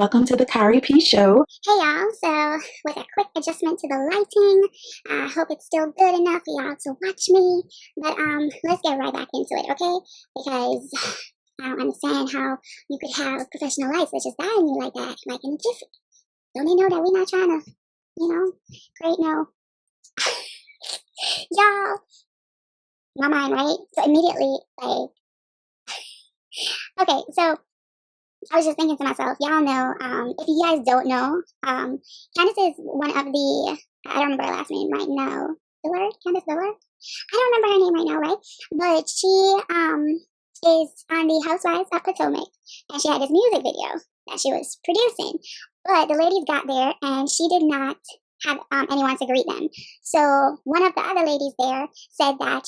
Welcome to the Kari P Show. Hey y'all, so with a quick adjustment to the lighting, I hope it's still good enough for y'all to watch me, but let's get right back into it, okay? Because I don't understand how you could have professional lights that just die on you like that, like in a jiffy. Don't they know that we're not trying to, create no... Y'all, my mind, right? So immediately, okay, so I was just thinking to myself, y'all know, if you guys don't know, Candace is one of the, I don't remember her last name right now. Candace Diller? I don't remember her name right now, right? But she is on the Housewives of Potomac, and she had this music video that she was producing. But the ladies got there, and she did not have anyone to greet them. So one of the other ladies there said that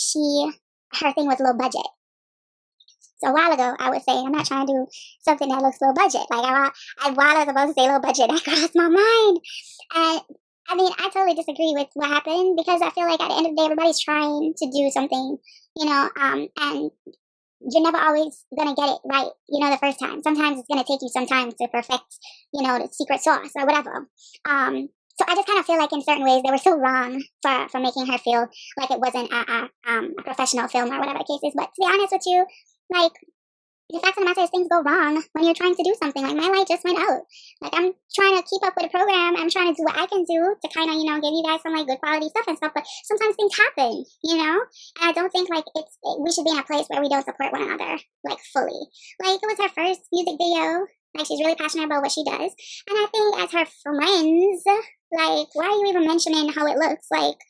her thing was low budget. So a while ago, I was saying, I'm not trying to do something that looks low budget. Like, while I was supposed to say low budget, that crossed my mind. And, I mean, I totally disagree with what happened, because I feel like at the end of the day, everybody's trying to do something, and you're never always going to get it right, the first time. Sometimes it's going to take you some time to perfect, the secret sauce or whatever. So I just kind of feel like in certain ways they were so wrong for making her feel like it wasn't a professional film or whatever the case is. But to be honest with you, like, the fact of the matter is things go wrong when you're trying to do something. Like, my light just went out. Like, I'm trying to keep up with the program. I'm trying to do what I can do to kind of, give you guys some, like, good quality stuff and stuff. But sometimes things happen, And I don't think, like, we should be in a place where we don't support one another, like, fully. Like, it was her first music video. Like, she's really passionate about what she does. And I think as her friends, like, why are you even mentioning how it looks? Like,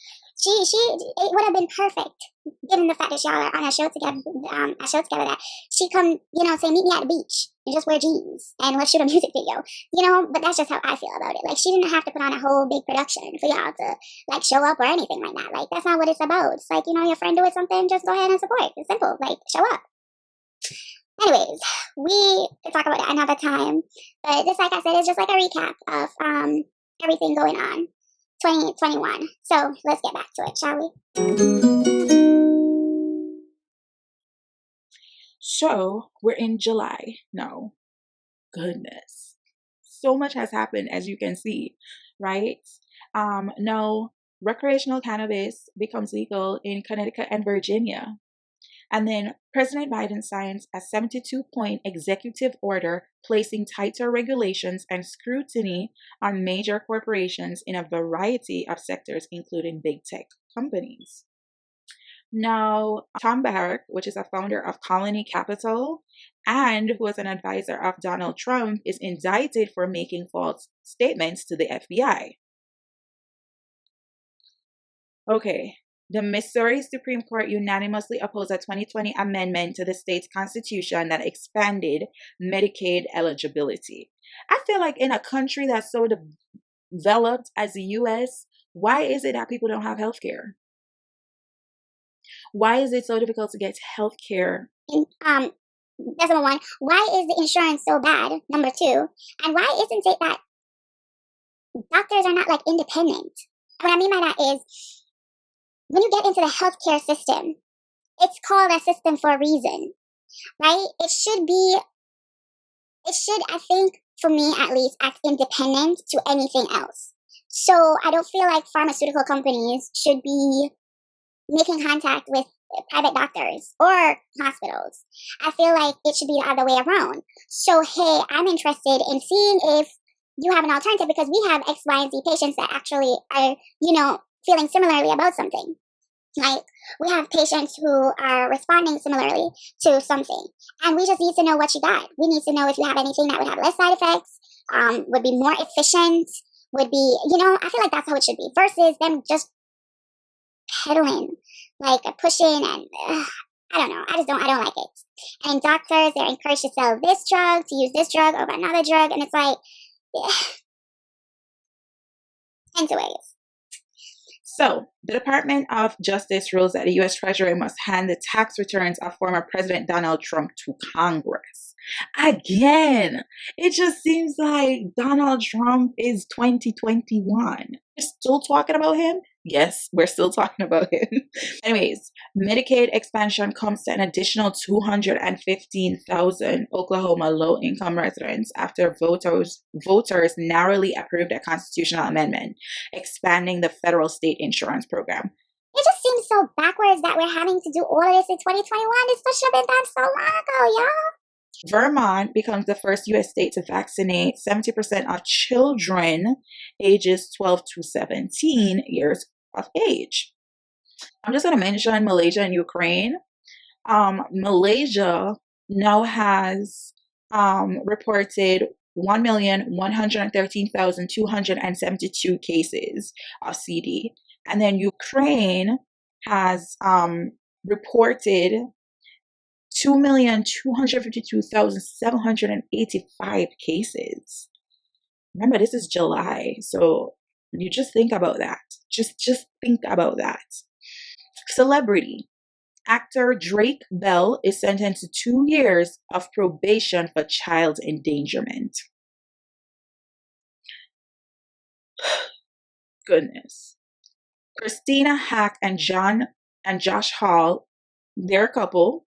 it would have been perfect, given the fact that y'all are on a show together, that she come, say, meet me at the beach and just wear jeans and let's shoot a music video, but that's just how I feel about it. Like, she didn't have to put on a whole big production for y'all to, like, show up or anything like that. Like, that's not what it's about. It's like, your friend doing something, just go ahead and support. It's simple. Like, show up. Anyways, we could talk about that another time, but this, like I said, is just like a recap of everything going on 2021. So let's get back to it, shall we? So we're in July. No, goodness. So much has happened, as you can see, right? No, recreational cannabis becomes legal in Connecticut and Virginia. And then President Biden signs a 72-point executive order placing tighter regulations and scrutiny on major corporations in a variety of sectors, including big tech companies. Now, Tom Barrack, which is a founder of Colony Capital and who was an advisor of Donald Trump, is indicted for making false statements to the FBI. Okay. The Missouri Supreme Court unanimously opposed a 2020 amendment to the state's constitution that expanded Medicaid eligibility. I feel like in a country that's so developed as the U.S., why is it that people don't have health care? Why is it so difficult to get health care? That's number one. Why is the insurance so bad? Number two. And why isn't it that doctors are not, like, independent? What I mean by that is, when you get into the healthcare system, it's called a system for a reason, right? It should, I think, for me at least, act independent to anything else. So I don't feel like pharmaceutical companies should be making contact with private doctors or hospitals. I feel like it should be the other way around. So, hey, I'm interested in seeing if you have an alternative, because we have X, Y, and Z patients that actually are, feeling similarly about something. Like, we have patients who are responding similarly to something, and we just need to know what you got. We need to know if you have anything that would have less side effects, would be more efficient, would be, I feel like that's how it should be, versus them just peddling, like pushing, and I don't know. I don't like it. And doctors, they're encouraged to sell this drug, to use this drug over another drug, and it's like, anyways. So, the Department of Justice rules that the U.S. Treasury must hand the tax returns of former President Donald Trump to Congress. Again, it just seems like Donald Trump is 2021. We're still talking about him Yes, we're still talking about him. Anyways, Medicaid expansion comes to an additional 215,000 Oklahoma low-income residents after voters narrowly approved a constitutional amendment expanding the federal state insurance program. It just seems so backwards that we're having to do all of this in 2021. This should have been done so long ago, y'all. Vermont becomes the first U.S. state to vaccinate 70% of children ages 12 to 17 years of age. I'm just going to mention Malaysia and Ukraine. Malaysia now has reported 1,113,272 cases of CD. And then Ukraine has reported 2,252,785 cases. Remember, this is July, so you just think about that. Just think about that. Celebrity. Actor Drake Bell is sentenced to 2 years of probation for child endangerment. Goodness. Christina Hack and Josh Hall, their couple.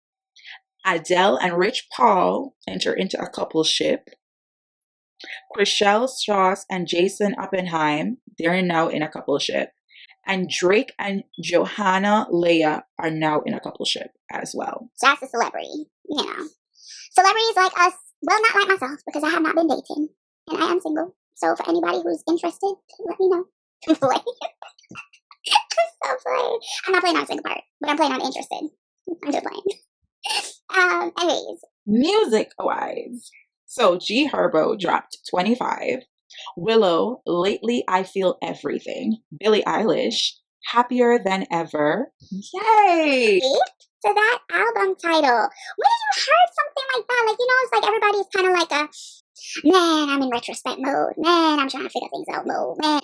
Adele and Rich Paul enter into a coupleship. Chriselle Strauss and Jason Oppenheim, they're now in a coupleship. And Drake and Johanna Leia are now in a coupleship as well. So that's a celebrity, you know. Celebrities like us, well, not like myself, because I have not been dating, and I am single. So for anybody who's interested, let me know. I'm playing. I'm so playing. I'm not playing on the single part, but I'm playing on interested. I'm just playing. Anyways. Music-wise. So G Herbo dropped 25. Willow, Lately I Feel Everything. Billie Eilish, Happier Than Ever. Yay! So that album title, when you heard something like that, like, you know, it's like everybody's kind of like a, man, I'm in retrospect mode. Man, I'm trying to figure things out mode. Man.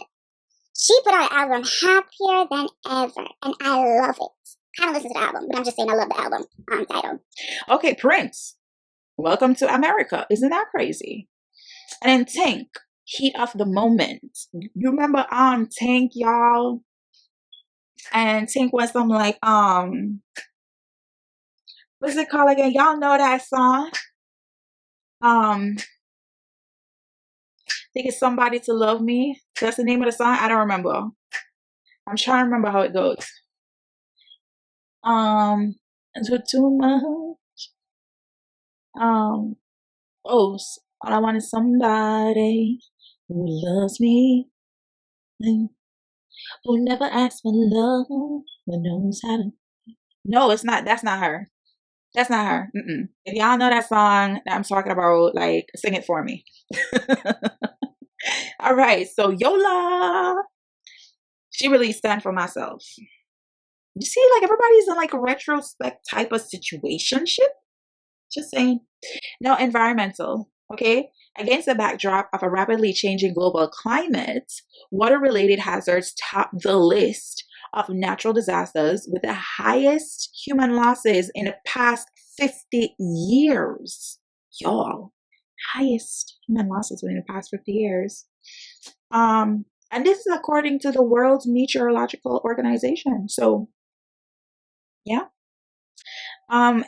She put out an album, Happier Than Ever, and I love it. I haven't listened to the album, but I'm just saying I love the album title. Okay, Prince, Welcome to America. Isn't that crazy? And then Tank, Heat of the Moment. You remember Tank, y'all? And Tank was some like what's it called again? Y'all know that song? I think it's Somebody to Love Me. That's the name of the song. I don't remember. I'm trying to remember how it goes. Too much. Oh, all I want is somebody who loves me, who never asks for love, but knows how to. No, it's not. That's not her. That's not her. If y'all know that song that I'm talking about, like, sing it for me. All right. So Yola, she released Stand For Myself. You see, like, everybody's in like a retrospect type of situationship. Just saying. Now, environmental, okay? Against the backdrop of a rapidly changing global climate, water-related hazards top the list of natural disasters with the highest human losses in the past 50 years. Y'all, highest human losses within the past 50 years. And this is according to the World Meteorological Organization. So, yeah.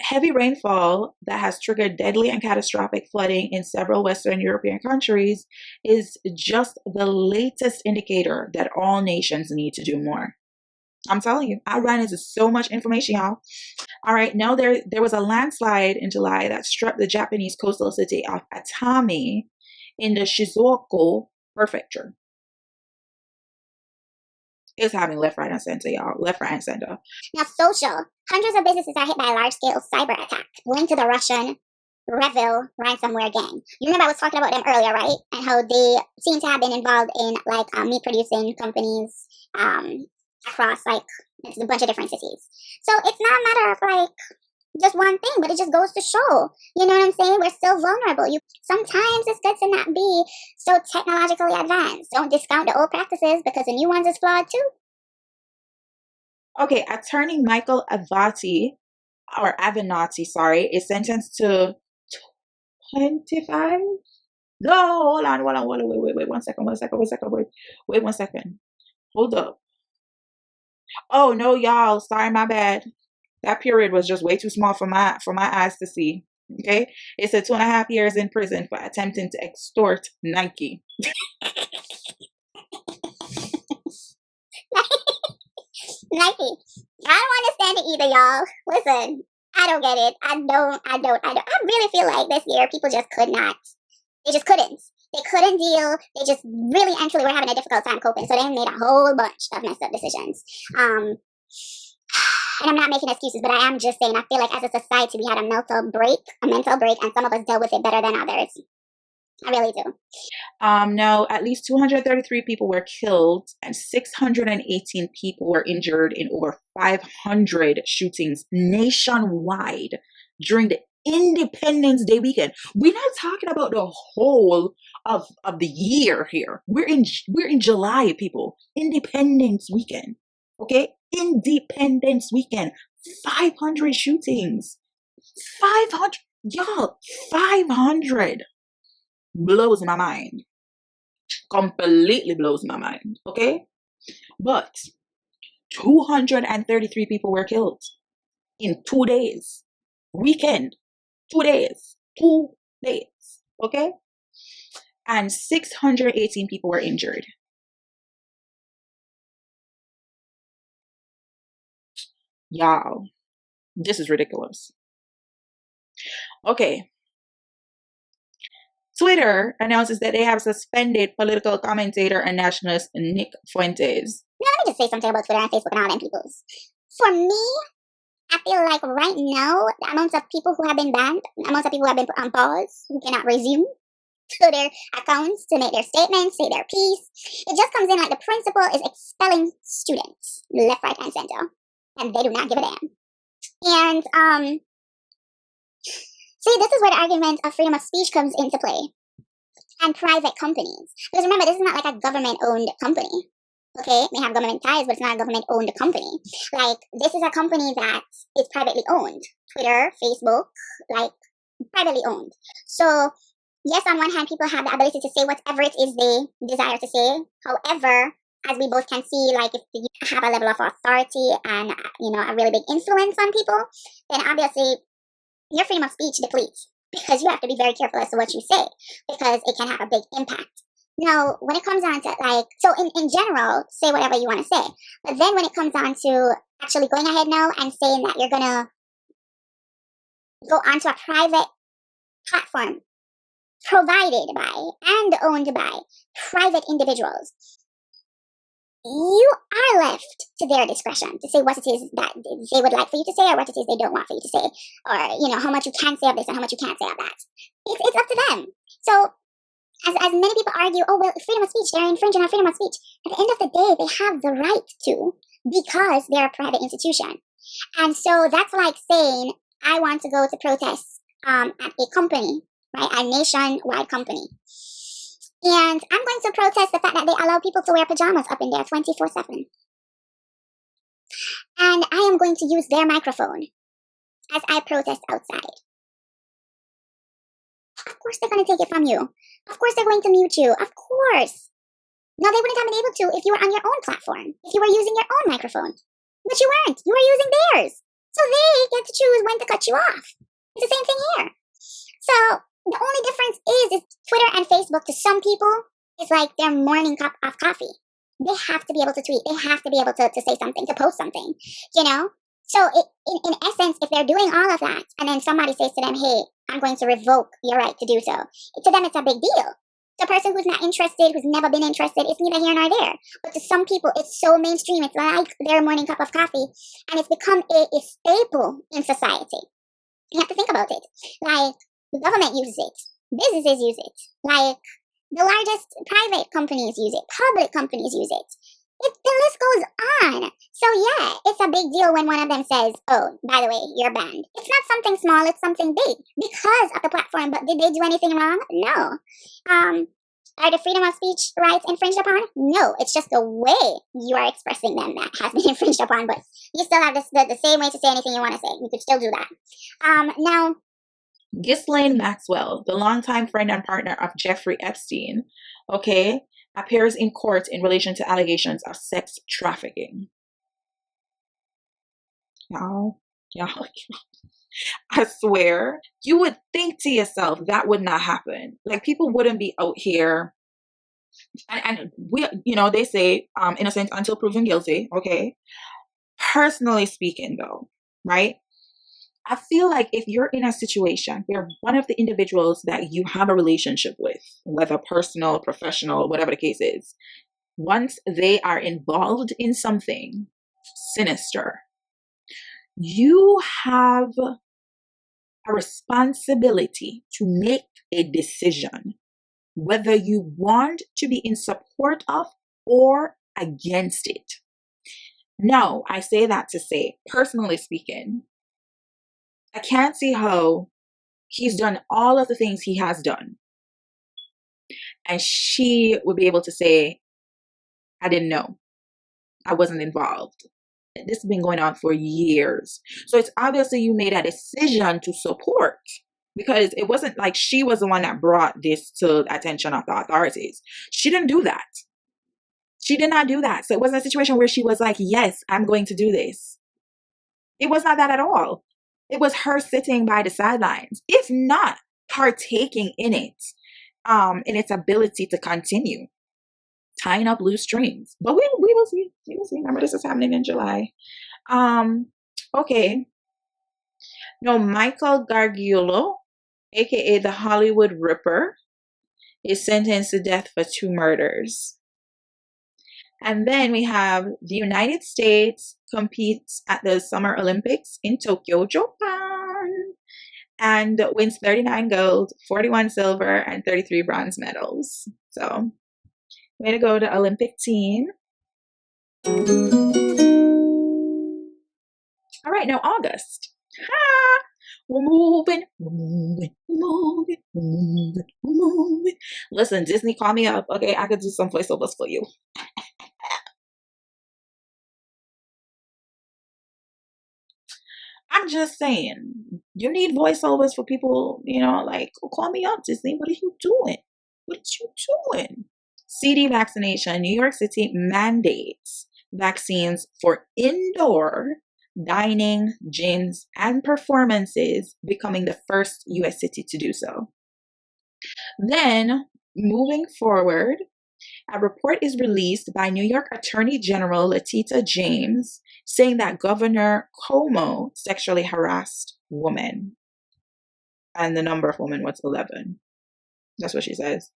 Heavy rainfall that has triggered deadly and catastrophic flooding in several Western European countries is just the latest indicator that all nations need to do more. I'm telling you, I ran into so much information, y'all. All right, now there was a landslide in July that struck the Japanese coastal city of Atami in the Shizuoka prefecture. It's having left, right, and center, y'all. Left, right, and center. Now, social. Hundreds of businesses are hit by a large-scale cyber attack linked to the Russian Revil ransomware gang. You remember I was talking about them earlier, right? And how they seem to have been involved in, like, meat-producing companies across, like, a bunch of different cities. So it's not a matter of, like, just one thing, but it just goes to show, you know what I'm saying? We're still vulnerable. Sometimes it's good to not be so technologically advanced. Don't discount the old practices because the new ones is flawed too. Okay, attorney Michael Avenatti, is sentenced to 25. No, hold on, wait, 1 second. Wait 1 second. Hold up. Oh no, y'all. Sorry, my bad. That period was just way too small for my eyes to see. Okay, it said 2.5 years in prison for attempting to extort Nike. Nike. I don't understand it either, y'all. Listen, I don't get it. I don't. I really feel like this year people just could not. They just couldn't. They couldn't deal. They just really and truly were having a difficult time coping. So they made a whole bunch of messed up decisions. And I'm not making excuses, but I am just saying I feel like as a society we had a mental break, and some of us dealt with it better than others. I really do. No, at least 233 people were killed and 618 people were injured in over 500 shootings nationwide during the Independence Day weekend. We're not talking about the whole of the year here. We're in July, people. Independence weekend. Okay? Independence weekend. 500 shootings. 500. Y'all, 500 blows my mind. Completely blows my mind. Okay? But 233 people were killed in 2 days. Weekend. 2 days. 2 days. Okay? And 618 people were injured. Y'all, this is ridiculous. Okay. Twitter announces that they have suspended political commentator and nationalist Nick Fuentes. Now, let me just say something about Twitter and Facebook and all them peoples. For me, I feel like right now, the amounts of people who have been banned, the amounts of people who have been put on pause, who cannot resume to their accounts to make their statements, say their piece, it just comes in like the principal is expelling students left, right, and center. And they do not give a damn. And, see, this is where the argument of freedom of speech comes into play. And private companies. Because remember, this is not like a government-owned company. Okay, it may have government ties, but it's not a government-owned company. Like, this is a company that is privately owned. Twitter, Facebook, like, privately owned. So, yes, on one hand, people have the ability to say whatever it is they desire to say. However, as we both can see, like, if you have a level of authority and, a really big influence on people, then obviously your freedom of speech depletes because you have to be very careful as to what you say because it can have a big impact. Now, when it comes on to so in general, say whatever you want to say. But then when it comes on to actually going ahead now and saying that you're going to go onto a private platform provided by and owned by private individuals, you are left to their discretion to say what it is that they would like for you to say or what it is they don't want for you to say, or, how much you can say of this and how much you can't say of that. It's up to them. So, as many people argue, oh, well, freedom of speech, they're infringing on freedom of speech. At the end of the day, they have the right to because they're a private institution. And so that's like saying, I want to go to protest at a company, right, a nationwide company. And I'm going to protest the fact that they allow people to wear pajamas up in there 24/7. And I am going to use their microphone as I protest outside. Of course they're going to take it from you. Of course they're going to mute you. Of course. No, they wouldn't have been able to if you were on your own platform, if you were using your own microphone. But you weren't. You were using theirs. So they get to choose when to cut you off. It's the same thing here. So the only difference is Twitter and Facebook to some people is like their morning cup of coffee. They have to be able to tweet. They have to be able to say something, to post something, So in essence, if they're doing all of that and then somebody says to them, hey, I'm going to revoke your right to do so, to them it's a big deal. The person who's not interested, who's never been interested, it's neither here nor there. But to some people, it's so mainstream. It's like their morning cup of coffee. And it's become a staple in society. You have to think about it. Like, the government uses it. Businesses use it. Like, the largest private companies use it. Public companies use it. The list goes on. So yeah, it's a big deal when one of them says, oh, by the way, you're banned. It's not something small, it's something big because of the platform. But did they do anything wrong? No. Are the freedom of speech rights infringed upon? No. It's just the way you are expressing them that has been infringed upon. But you still have the same way to say anything you want to say. You could still do that. Now, Gislane Maxwell, the longtime friend and partner of Jeffrey Epstein, appears in court in relation to allegations of sex trafficking. Y'all, y'all, I swear, you would think to yourself that would not happen. Like, people wouldn't be out here. And we, they say innocent until proven guilty. Okay. Personally speaking, though, right? I feel like if you're in a situation where one of the individuals that you have a relationship with, whether personal, professional, whatever the case is, once they are involved in something sinister, you have a responsibility to make a decision whether you want to be in support of or against it. Now, I say that to say, personally speaking, I can't see how he's done all of the things he has done, and she would be able to say, I didn't know. I wasn't involved. This has been going on for years. So it's obviously you made a decision to support, because it wasn't like she was the one that brought this to the attention of the authorities. She didn't do that. She did not do that. So it wasn't a situation where she was like, yes, I'm going to do this. It was not that at all. It was her sitting by the sidelines, if not partaking in it, in its ability to continue tying up loose strings. But we will see. We will see. Remember, this is happening in July. Okay. No, Michael Gargiulo, aka the Hollywood Ripper, is sentenced to death for 2 murders. And then we have the United States competes at the Summer Olympics in Tokyo, Japan, and wins 39 gold, 41 silver, and 33 bronze medals. So, way to go, the Olympic team. All right, now August. We're moving. Listen, Disney, call me up. Okay, I could do some voiceovers for you. I'm just saying, you need voiceovers for people, like, call me up, Disney. What are you doing? What are you doing? CD vaccination. New York City mandates vaccines for indoor dining, gyms, and performances, becoming the first U.S. city to do so. Then, moving forward, a report is released by New York Attorney General Letitia James saying that Governor Cuomo sexually harassed women. And the number of women was 11. That's what she says.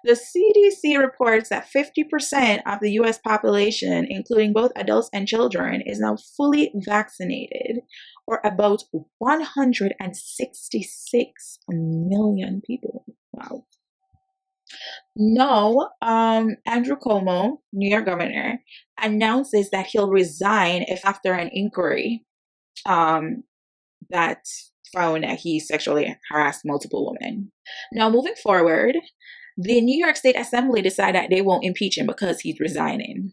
The CDC reports that 50% of the US population, including both adults and children, is now fully vaccinated, or about 166 million people. Wow. No, Andrew Cuomo, New York governor, announces that he'll resign if after an inquiry that found that he sexually harassed multiple women. Now, moving forward, the New York State Assembly decided that they won't impeach him because he's resigning.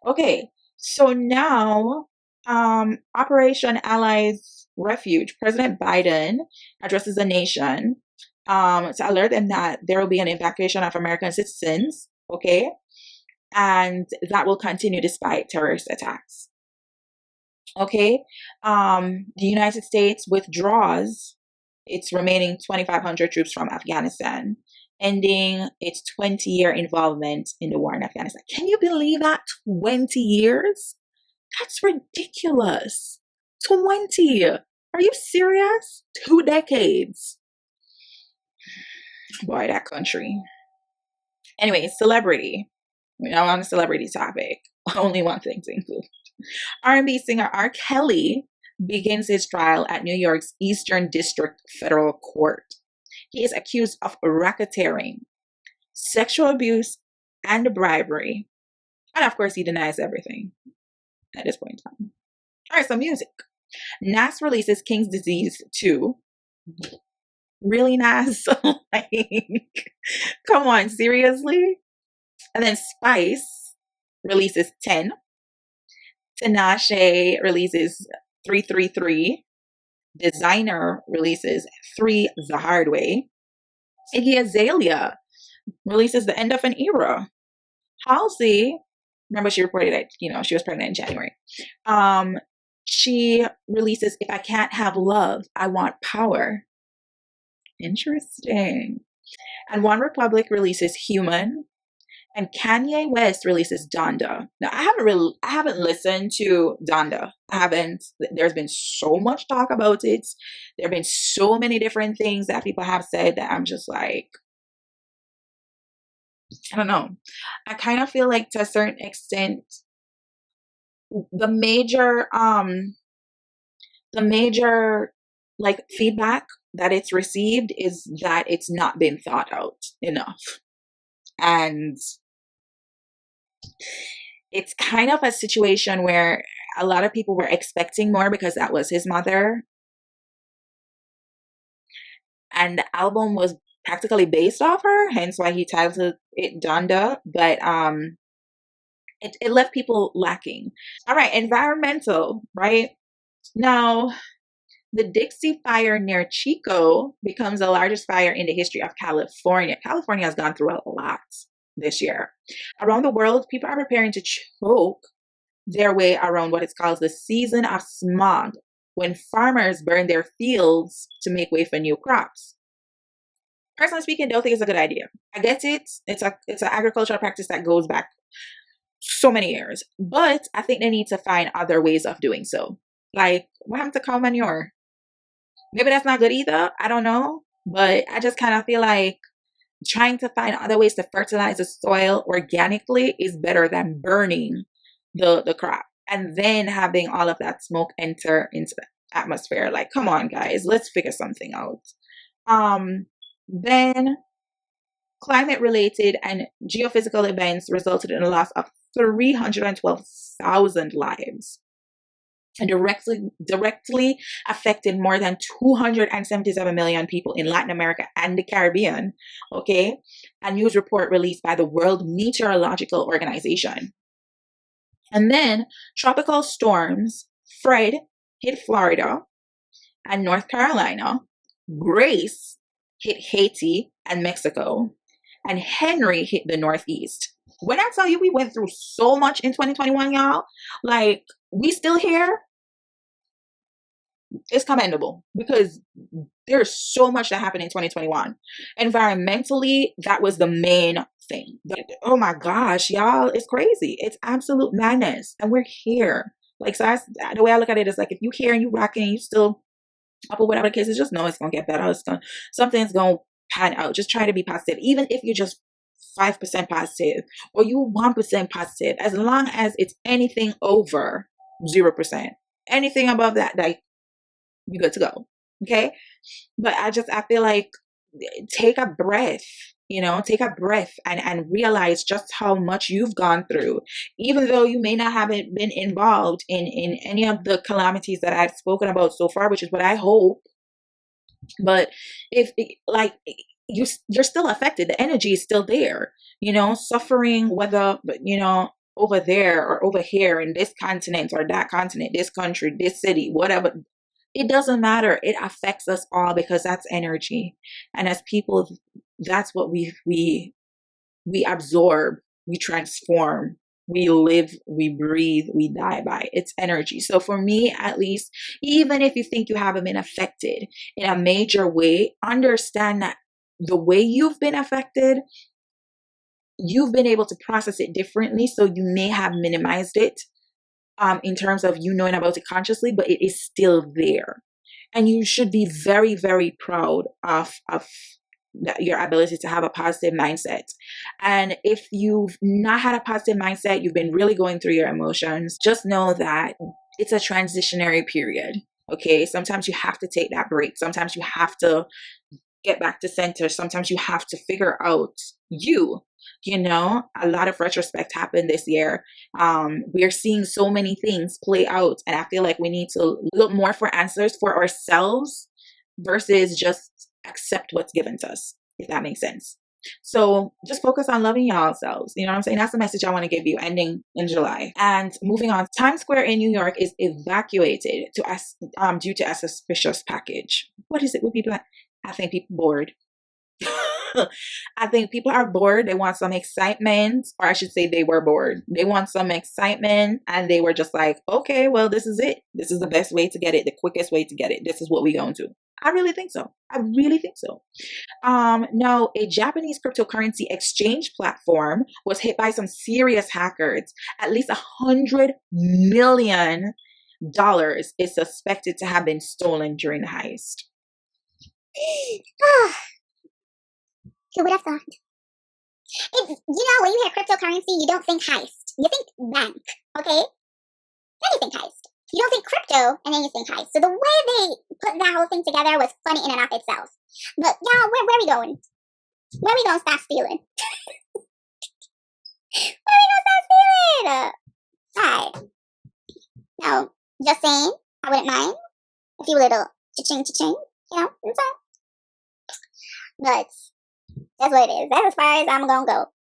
Okay, so now, Operation Allies Refuge, President Biden addresses the nation to alert them that there will be an evacuation of American citizens, okay? And that will continue despite terrorist attacks. Okay? The United States withdraws its remaining 2,500 troops from Afghanistan, ending its 20-year involvement in the war in Afghanistan. Can you believe that? 20 years? That's ridiculous. 20. Are you serious? 2 decades. Boy, that country. Anyway, celebrity. Now on the celebrity topic. Only one thing to include. R&B singer R. Kelly begins his trial at New York's Eastern District Federal Court. He is accused of racketeering, sexual abuse, and bribery. And of course, he denies everything at this point in time. All right, so music. Nas releases King's Disease 2. Really, Nas? Like, come on, seriously? And then Spice releases 10. Tinashe releases 333. Designer releases 3 The Hard Way. Iggy Azalea releases The End of an Era. Halsey remember she reported that, she was pregnant in January. She releases, "If I can't have love, I want power." Interesting. And One Republic releases "Human," and Kanye West releases "Donda." Now, I haven't listened to Donda. I haven't. There's been so much talk about it. There have been so many different things that people have said that I'm just like, I don't know. I kind of feel like, to a certain extent, the major like feedback that it's received is that it's not been thought out enough. And it's kind of a situation where a lot of people were expecting more because that was his mother. And the album was practically based off her, hence why he titled it Donda. But it left people lacking. All right, environmental, right? Now, the Dixie Fire near Chico becomes the largest fire in the history of California. California has gone through a lot this year. Around the world, people are preparing to choke their way around what is called the season of smog, when farmers burn their fields to make way for new crops. Personally speaking, don't think it's a good idea. I get it. It's an agricultural practice that goes back so many years, but I think they need to find other ways of doing so. Like, what happened to cow manure? Maybe that's not good either. I don't know. But I just kind of feel like trying to find other ways to fertilize the soil organically is better than burning the crop and then having all of that smoke enter into the atmosphere. Like, come on, guys, let's figure something out. Then climate related and geophysical events resulted in a loss of 312,000 lives and directly affected more than 277 million people in Latin America and the Caribbean. Okay, a news report released by the World Meteorological Organization. And then tropical storms Fred hit Florida and North Carolina, Grace hit Haiti and Mexico, and Henry hit the Northeast. When I tell you we went through so much in 2021, y'all, like, we still here, it's commendable because there's so much that happened in 2021. Environmentally, that was the main thing. But, oh my gosh, y'all, it's crazy. It's absolute madness. And we're here. Like, so the way I look at it is like, if you here and you rocking, you still up or whatever the case is, just know it's going to get better. Something's going to pan out. Just try to be positive. Even if you're just 5% positive or you 1% positive, as long as it's anything over 0%, anything above that, like, you're good to go. Okay. But I feel like, take a breath, take a breath and realize just how much you've gone through, even though you may not have been involved in any of the calamities that I've spoken about so far, which is what I hope. But if, like, you're still affected, the energy is still there, suffering, whether, over there or over here in this continent or that continent, this country, this city, whatever. It doesn't matter. It affects us all because that's energy. And as people, that's what we absorb, we transform, we live, we breathe, we die by. It's energy. So for me, at least, even if you think you haven't been affected in a major way, understand that the way you've been affected, you've been able to process it differently. So you may have minimized it in terms of you knowing about it consciously, but it is still there. And you should be very, very proud of your ability to have a positive mindset. And if you've not had a positive mindset, you've been really going through your emotions, just know that it's a transitionary period. Okay. Sometimes you have to take that break. Sometimes you have to get back to center. Sometimes you have to figure out you. A lot of retrospect happened this year. We're seeing so many things play out, and I feel like we need to look more for answers for ourselves versus just accept what's given to us, if that makes sense. So just focus on loving y'all selves. You know what I'm saying? That's the message I want to give you ending in July. And moving on, Times Square in New York is evacuated due to a suspicious package. What is it with people? I think people bored. I think people are bored. They want some excitement, or I should say they were bored. They want some excitement, and they were just like, okay, well, this is it. This is the best way to get it, the quickest way to get it. This is what we're going to. I really think so. I really think so. Now, a Japanese cryptocurrency exchange platform was hit by some serious hackers. At least $100 million is suspected to have been stolen during the heist. Who would have thought? When you hear cryptocurrency, you don't think heist. You think bank, okay? Then you think heist. You don't think crypto, and then you think heist. So the way they put that whole thing together was funny in and of itself. But y'all, where we going? Where we gonna start stealing? Where we gonna start stealing? Alright. Now, just saying, I wouldn't mind a few little cha-ching, cha-ching. You know, I'm sorry. But that's what it is. That's as far as I'm gonna go.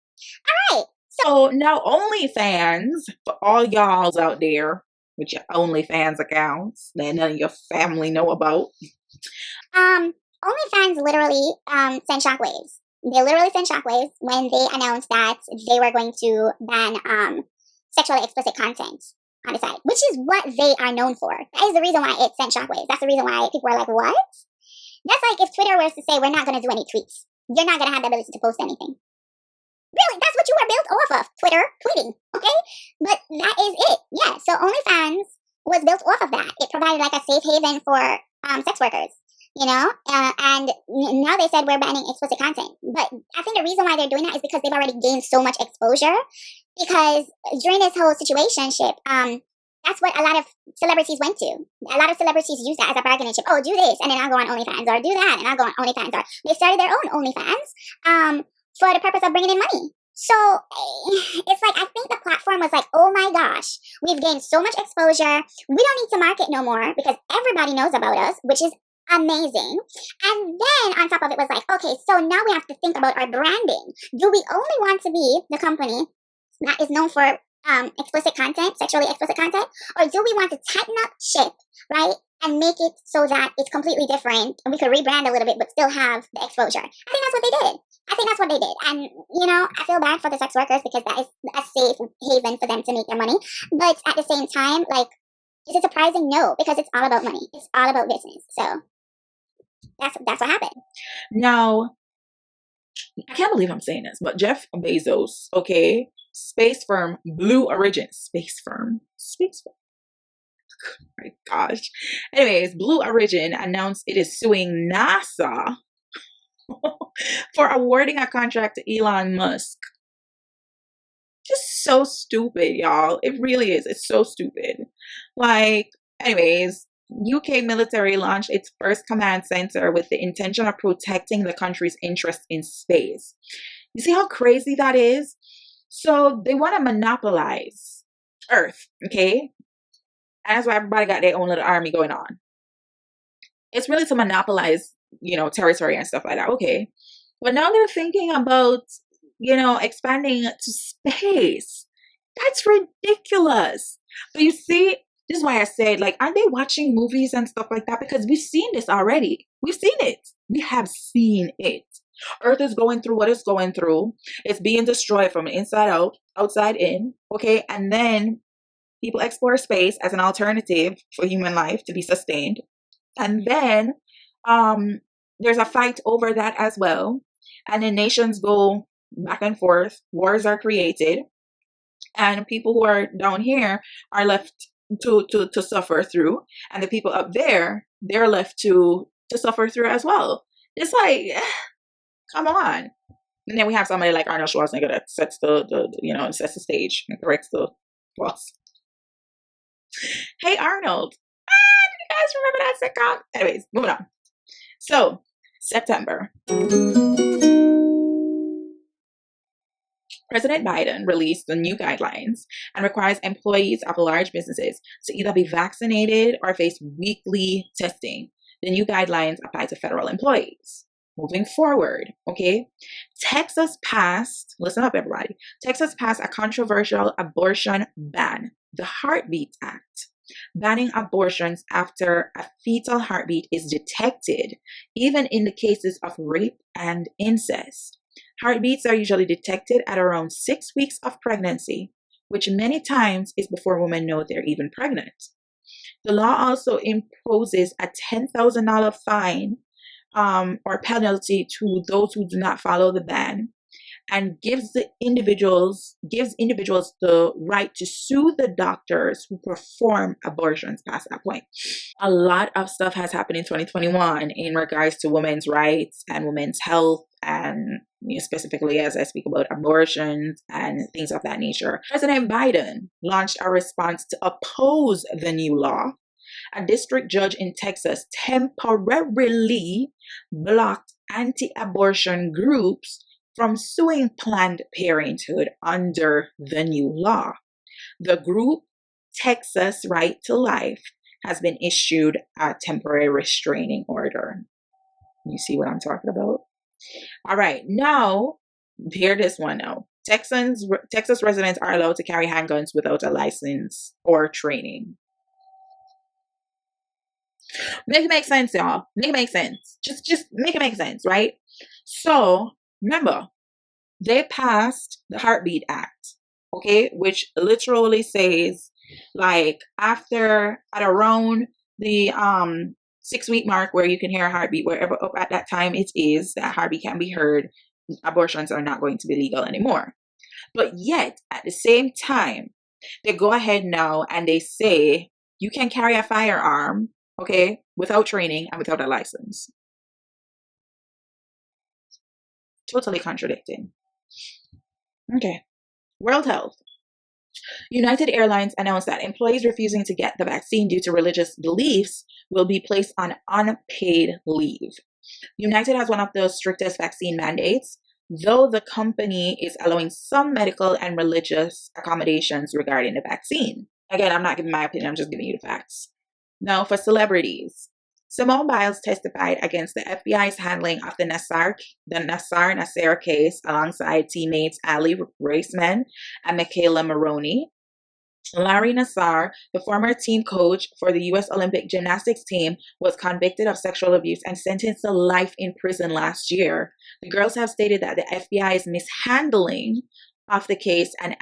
Alright. So now OnlyFans, for all y'alls out there with your OnlyFans accounts that none of your family know about. OnlyFans literally sent shockwaves. They literally sent shockwaves when they announced that they were going to ban sexually explicit content on the site, which is what they are known for. That is the reason why it sent shockwaves. That's the reason why people were like, what? That's like if Twitter was to say, we're not going to do any tweets. You're not going to have the ability to post anything. Really, that's what you were built off of. Twitter, tweeting, okay? But that is it. Yeah, so OnlyFans was built off of that. It provided like a safe haven for sex workers, and now they said we're banning explicit content. But I think the reason why they're doing that is because they've already gained so much exposure. Because during this whole situationship, that's what a lot of celebrities went to. A lot of celebrities use that as a bargaining chip. Oh, do this, and then I'll go on OnlyFans, or do that, and I'll go on OnlyFans. Or they started their own OnlyFans for the purpose of bringing in money. So it's like, I think the platform was like, oh my gosh, we've gained so much exposure. We don't need to market no more because everybody knows about us, which is amazing. And then on top of it was like, okay, so now we have to think about our branding. Do we only want to be the company that is known for explicit content, sexually explicit content, or do we want to tighten up ship, right, and make it so that it's completely different and we could rebrand a little bit but still have the exposure? I think that's what they did. And I feel bad for the sex workers because that is a safe haven for them to make their money. But at the same time, like, is it surprising? No, because it's all about money. It's all about business. So that's what happened. Now, I can't believe I'm saying this, but Jeff Bezos, okay, space firm Blue Origin, space firm. Oh my gosh. Anyways, Blue Origin announced it is suing NASA for awarding a contract to Elon Musk. Just so stupid, y'all. It really is. It's so stupid. Like, anyways, UK military launched its first command center with the intention of protecting the country's interest in space. You see how crazy that is? So they want to monopolize Earth, okay? And that's why everybody got their own little army going on. It's really to monopolize, territory and stuff like that, okay? But now they're thinking about, expanding to space. That's ridiculous. But you see, this is why I said, like, aren't they watching movies and stuff like that? Because we've seen this already. We've seen it. We have seen it. Earth is going through what it's going through. It's being destroyed from inside out, outside in, okay? And then people explore space as an alternative for human life to be sustained. And then there's a fight over that as well. And then nations go back and forth. Wars are created. And people who are down here are left to suffer through. And the people up there, they're left to suffer through as well. It's like, come on. And then we have somebody like Arnold Schwarzenegger that sets sets the stage and corrects the boss. Hey, Arnold. Do you guys remember that sitcom? Anyways, moving on. So, September. President Biden released the new guidelines and requires employees of large businesses to either be vaccinated or face weekly testing. The new guidelines apply to federal employees. Moving forward, okay, Texas passed, listen up everybody, Texas passed a controversial abortion ban, the Heartbeat Act. banning abortions after a fetal heartbeat is detected, even in the cases of rape and incest. Heartbeats are usually detected at around 6 weeks of pregnancy, which many times is before women know they're even pregnant. The law also imposes a $10,000 fine or penalty to those who do not follow the ban, and gives individuals the right to sue the doctors who perform abortions past that point. A lot of stuff has happened in 2021 in regards to women's rights and women's health, and specifically as I speak about abortions and things of that nature. President Biden launched a response to oppose the new law. A district judge in Texas temporarily blocked anti-abortion groups from suing Planned Parenthood under the new law. The group Texas Right to Life has been issued a temporary restraining order. You see what I'm talking about? All right, now hear this one now. Texas residents are allowed to carry handguns without a license or training. Make it make sense, y'all. Make it make sense. Just make it make sense, right? So remember, they passed the Heartbeat Act, okay, which literally says, like, at around the 6-week mark where you can hear a heartbeat, wherever up at that time it is that heartbeat can be heard, abortions are not going to be legal anymore. But yet at the same time, they go ahead now and they say you can carry a firearm, okay, without training and without a license. Totally contradicting. Okay. World Health. United Airlines announced that employees refusing to get the vaccine due to religious beliefs will be placed on unpaid leave. United has one of the strictest vaccine mandates, though the company is allowing some medical and religious accommodations regarding the vaccine. Again, I'm not giving my opinion, I'm just giving you the facts. Now, for celebrities, Simone Biles testified against the FBI's handling of the Nassar case alongside teammates Ali Raceman and Michaela Maroney. Larry Nassar, the former team coach for the U.S. Olympic gymnastics team, was convicted of sexual abuse and sentenced to life in prison last year. The girls have stated that the FBI's mishandling of the case and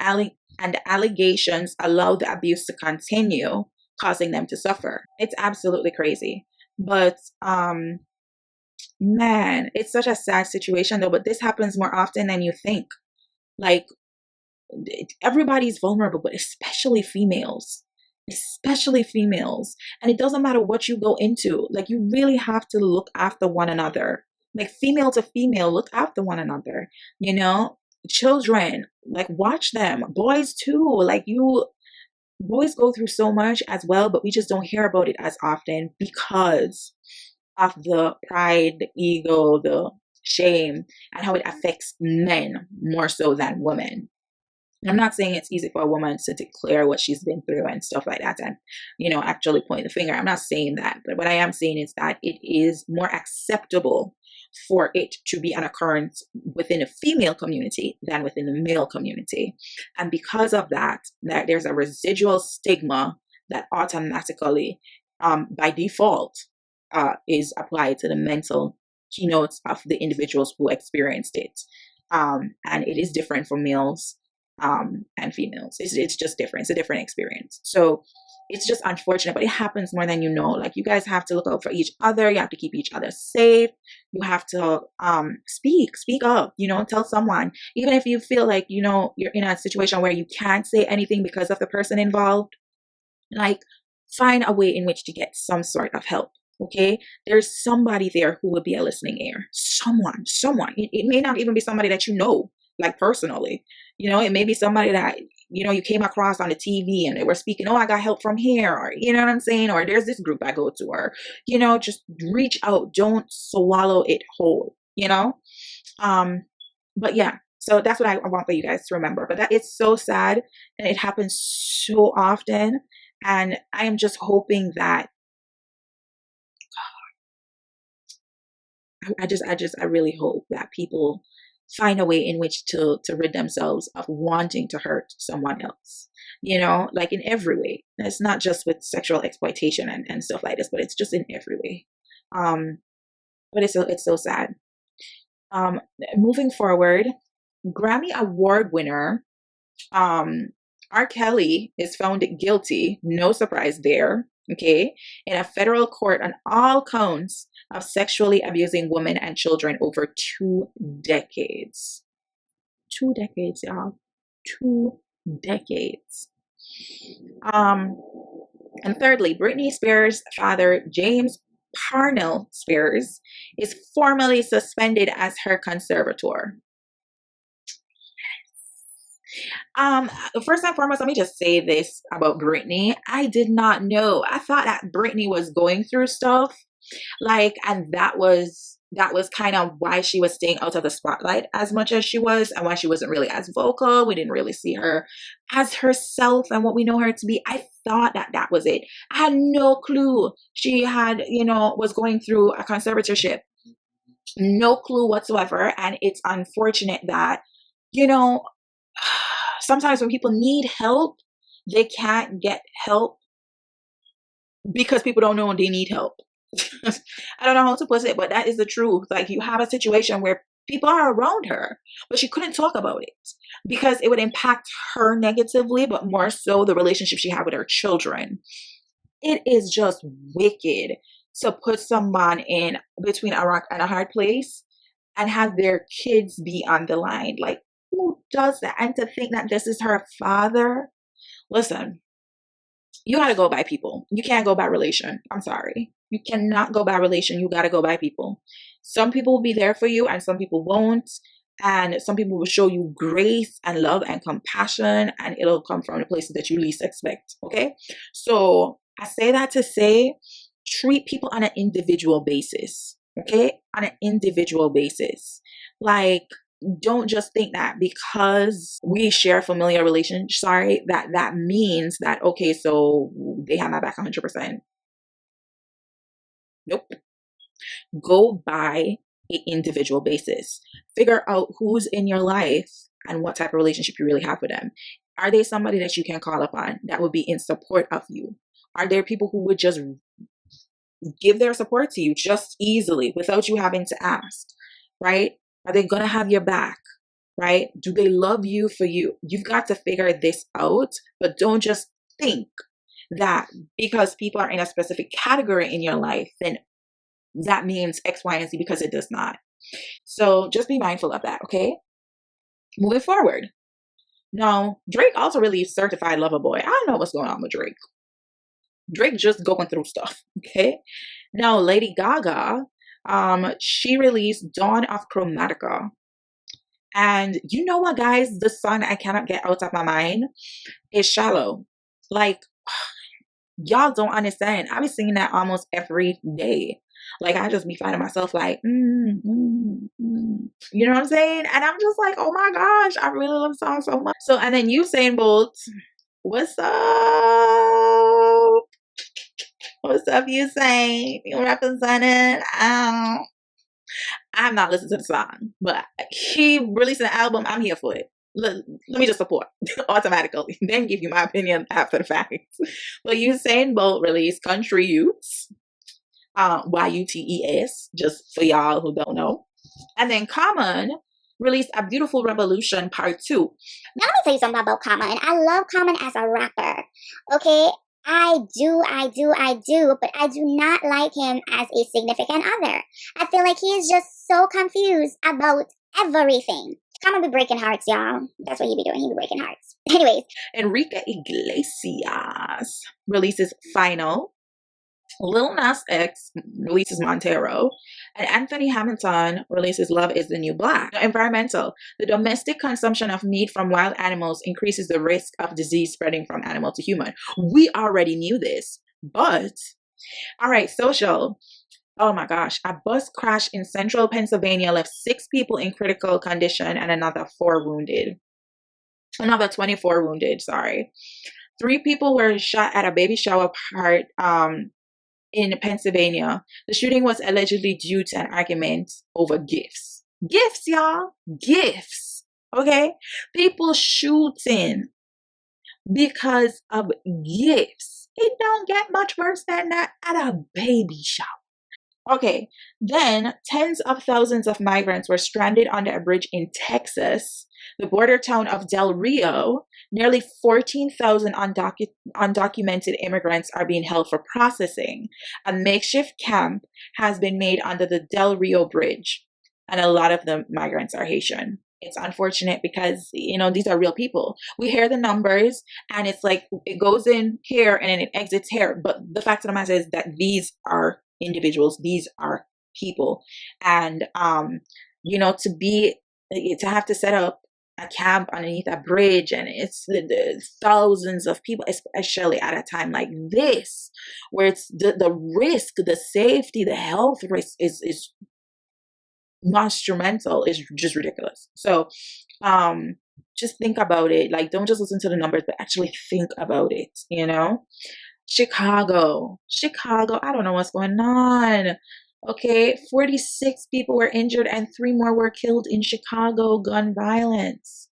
allegations allowed the abuse to continue, causing them to suffer. It's absolutely crazy. But man, it's such a sad situation though, but this happens more often than you think. Like, everybody's vulnerable, but especially females. And it doesn't matter what you go into, like, you really have to look after one another. Like, female to female, look after one another, children, like, watch them. Boys too, like, boys go through so much as well, but we just don't hear about it as often because of the pride, the ego, the shame, and how it affects men more so than women. I'm not saying it's easy for a woman to declare what she's been through and stuff like that and, actually point the finger. I'm not saying that. But what I am saying is that it is more acceptable for it to be an occurrence within a female community than within the male community. And because of that there's a residual stigma that automatically, by default, is applied to the mental keynotes of the individuals who experienced it. And it is different for males and females. It's just different. It's a different experience. So it's just unfortunate, but it happens more than you know. Like, you guys have to look out for each other. You have to keep each other safe. You have to speak up, tell someone. Even if you feel like, you're in a situation where you can't say anything because of the person involved, like, find a way in which to get some sort of help. Okay, there's somebody there who will be a listening ear. Someone. It may not even be somebody that you know, like, personally. It may be somebody that, you came across on the TV and they were speaking, oh, I got help from here, or, you know what I'm saying? Or there's this group I go to, or, just reach out. Don't swallow it whole, But yeah, so that's what I want for you guys to remember. But that is so sad and it happens so often. And I am just hoping that I really hope that people find a way in which to rid themselves of wanting to hurt someone else. You know, like in every way. It's not just with sexual exploitation and stuff like this, but it's just in every way. But it's so sad. Moving forward, Grammy Award winner R. Kelly is found guilty, no surprise there, okay, in a federal court on all counts of sexually abusing women and children over 2 decades. 2 decades, y'all. 2 decades. And thirdly, Britney Spears' father, James Parnell Spears, is formally suspended as her conservator. First and foremost, let me just say this about Britney. I did not know. I thought that Britney was going through stuff, like, and that was kind of why she was staying out of the spotlight as much as she was, and why she wasn't really as vocal. We didn't really see her as herself and what we know her to be. I thought that was it. I had no clue she had, was going through a conservatorship. No clue whatsoever. And it's unfortunate that, sometimes when people need help, they can't get help because people don't know they need help. I don't know how to put it, but that is the truth. Like, you have a situation where people are around her, but she couldn't talk about it because it would impact her negatively, but more so the relationship she had with her children. It is just wicked to put someone in between a rock and a hard place and have their kids be on the line. Like, who does that? And to think that this is her father. Listen, you gotta go by people. You can't go by relation. I'm sorry. You cannot go by relation. You gotta go by people. Some people will be there for you and some people won't. And some people will show you grace and love and compassion, and it'll come from the places that you least expect. Okay? So I say that to say, treat people on an individual basis. Okay? On an individual basis. Like, don't just think that because we share a familiar relationship, that means that, okay, so they have my back 100%. Nope. Go by an individual basis. Figure out who's in your life and what type of relationship you really have with them. Are they somebody that you can call upon that would be in support of you? Are there people who would just give their support to you just easily without you having to ask, right? Are they going to have your back, right? Do they love you for you? You've got to figure this out, but don't just think that because people are in a specific category in your life, then that means X, Y, and Z, because it does not. So just be mindful of that, okay? Moving forward. Now, Drake also released Certified Lover Boy. I don't know what's going on with Drake. Drake just going through stuff, okay? Now, Lady Gaga, she released Dawn of Chromatica. And you know what, guys? The song I cannot get out of my mind is Shallow. Like, y'all don't understand. I be singing that almost every day. Like, I just be finding myself like, you know what I'm saying? And I'm just like, oh my gosh, I really love the song so much. So, and then Usain Bolt, what's up? What's up, Usain? You representing? I'm not listening to the song, but he released an album. I'm here for it. Let me just support automatically, then give you my opinion after the fact. But Usain Bolt released Country Youths, YUTES, just for y'all who don't know. And then Common released A Beautiful Revolution Part 2. Now let me tell you something about Common. I love Common as a rapper. Okay? I do, but I do not like him as a significant other. I feel like he is just so confused about everything. Common be breaking hearts, y'all. That's what he be doing. He be breaking hearts. Anyways. Enrique Iglesias releases Final. Lil Nas X releases Montero, and Anthony Hamilton releases Love is the New Black. Environmental. The domestic consumption of meat from wild animals increases the risk of disease spreading from animal to human. We already knew this, but all right, social. Oh my gosh, a bus crash in central Pennsylvania left 6 people in critical condition and another 4 wounded. Another 24 wounded, sorry. 3 people were shot at a baby shower party in Pennsylvania. The shooting was allegedly due to an argument over gifts. Gifts, y'all. Gifts. Okay? People shooting because of gifts. It don't get much worse than that at a baby shower. Okay, then tens of thousands of migrants were stranded under a bridge in Texas, the border town of Del Rio. Nearly 14,000 undocumented immigrants are being held for processing. A makeshift camp has been made under the Del Rio Bridge, and a lot of the migrants are Haitian. It's unfortunate because, these are real people. We hear the numbers and it's like it goes in here and then it exits here. But the fact of the matter is that these are individuals, these are people. And, to have to set up a camp underneath a bridge, and it's the thousands of people, especially at a time like this, where it's the risk, the safety, the health risk is monumental, is just ridiculous. So just think about it. Like, don't just listen to the numbers, but actually think about it. Chicago, I don't know what's going on. Okay, 46 people were injured and 3 more were killed in Chicago gun violence.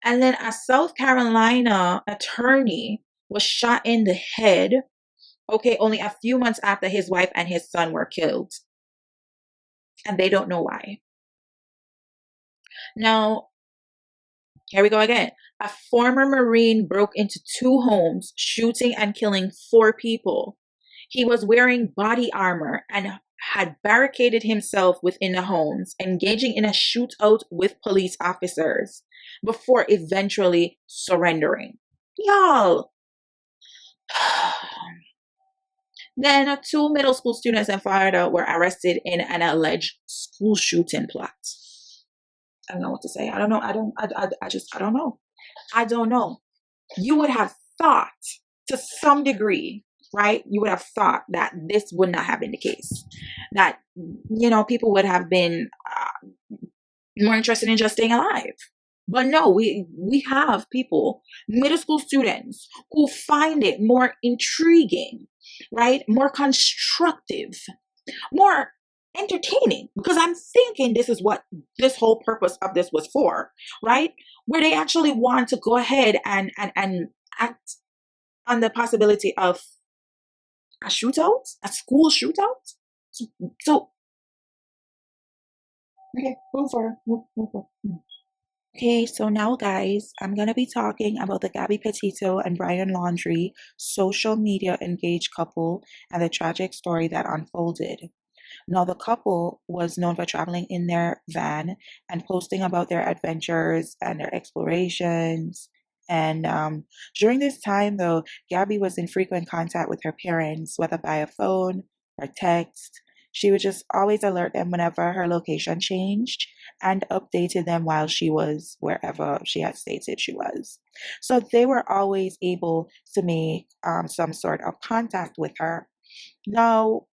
And then a South Carolina attorney was shot in the head, okay, only a few months after his wife and his son were killed. And they don't know why. Now, here we go again. A former Marine broke into 2 homes, shooting and killing 4 people. He was wearing body armor and had barricaded himself within the homes, engaging in a shootout with police officers before eventually surrendering. Y'all. Then 2 middle school students in Florida were arrested in an alleged school shooting plot. I don't know what to say. I don't know. I don't know. I don't know. You would have thought to some degree, right? You would have thought that this would not have been the case. That, people would have been more interested in just staying alive. But no, we have people, middle school students, who find it more intriguing, right? More constructive, more entertaining, because I'm thinking this is what this whole purpose of this was for, right? Where they actually want to go ahead and act on the possibility of a shootout, a school shootout. So okay, move forward. Okay, so now guys, I'm going to be talking about the Gabby Petito and Brian Laundrie social media engaged couple and the tragic story that unfolded. Now, the couple was known for traveling in their van and posting about their adventures and their explorations. And during this time, though, Gabby was in frequent contact with her parents, whether via phone or text. She would just always alert them whenever her location changed and updated them while she was wherever she had stated she was. So they were always able to make some sort of contact with her. Now,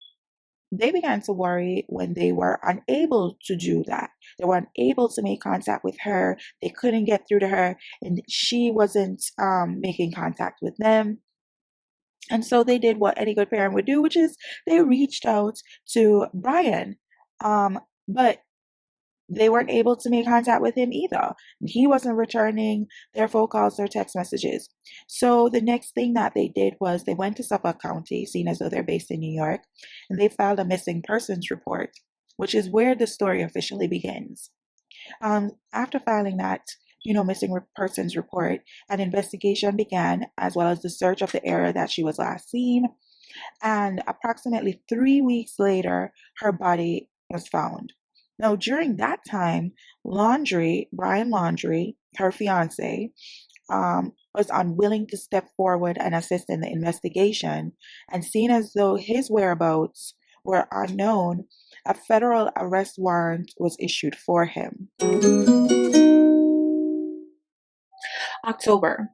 they began to worry when they were unable to do that. They were unable to make contact with her. They couldn't get through to her, and she wasn't making contact with them. And so they did what any good parent would do, which is they reached out to Brian. But they weren't able to make contact with him either. He wasn't returning their phone calls or text messages. So the next thing that they did was they went to Suffolk County, seeing as though they're based in New York, and they filed a missing persons report, which is where the story officially begins. After filing that, missing persons report, an investigation began, as well as the search of the area that she was last seen. And approximately 3 weeks later, her body was found. Now, during that time, Brian Laundrie, her fiance, was unwilling to step forward and assist in the investigation. And seen as though his whereabouts were unknown, a federal arrest warrant was issued for him. October.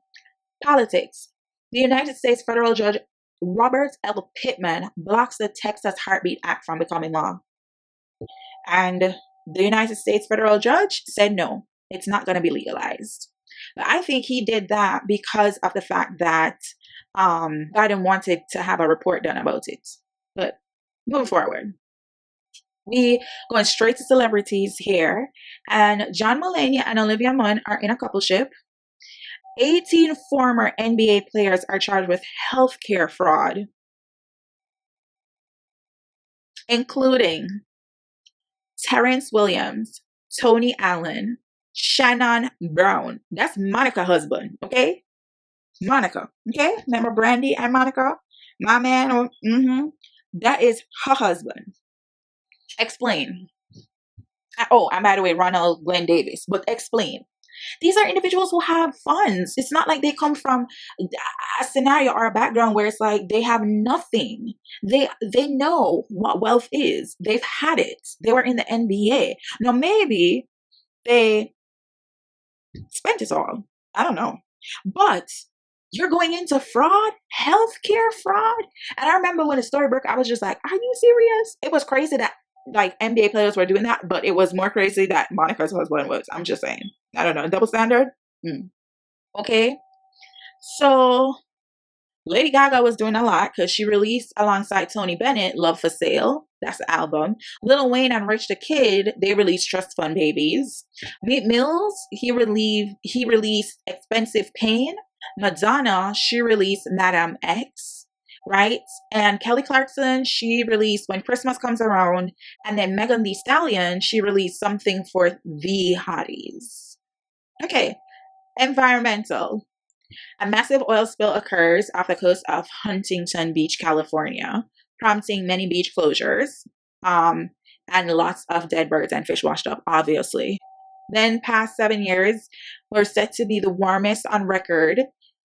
Politics. The United States federal judge Robert L. Pittman blocks the Texas Heartbeat Act from becoming law. And the United States federal judge said no, it's not going to be legalized. But I think he did that because of the fact that Biden wanted to have a report done about it. But moving forward. We going straight to celebrities here. And John Mulaney and Olivia Munn are in a coupleship. 18 former NBA players are charged with healthcare fraud, including Terrence Williams, Tony Allen, Shannon Brown. That's Monica's husband, okay? Monica, okay? Remember Brandy and Monica? My man, that is her husband. Explain. Oh, and by the way, Ronald Glenn Davis, but explain. These are individuals who have funds. It's not like they come from a scenario or a background where it's like they have nothing. They know what wealth is. They've had it. They were in the NBA. Now maybe they spent it all. I don't know. But you're going into fraud, healthcare fraud. And I remember when the story broke, I was just like, are you serious? It was crazy that like NBA players were doing that, but it was more crazy that Monica's husband was. I'm just saying. I don't know. Double standard? Okay. So Lady Gaga was doing a lot because she released alongside Tony Bennett Love for Sale. That's the album. Lil Wayne and Rich the Kid, they released Trust Fund Babies. Meat Mills, he released Expensive Pain. Madonna, she released Madame X, right? And Kelly Clarkson, she released When Christmas Comes Around. And then Megan Thee Stallion, she released Something for the Hotties. Okay, environmental. A massive oil spill occurs off the coast of Huntington Beach, California, prompting many beach closures, and lots of dead birds and fish washed up, obviously. Then, past 7 years were set to be the warmest on record,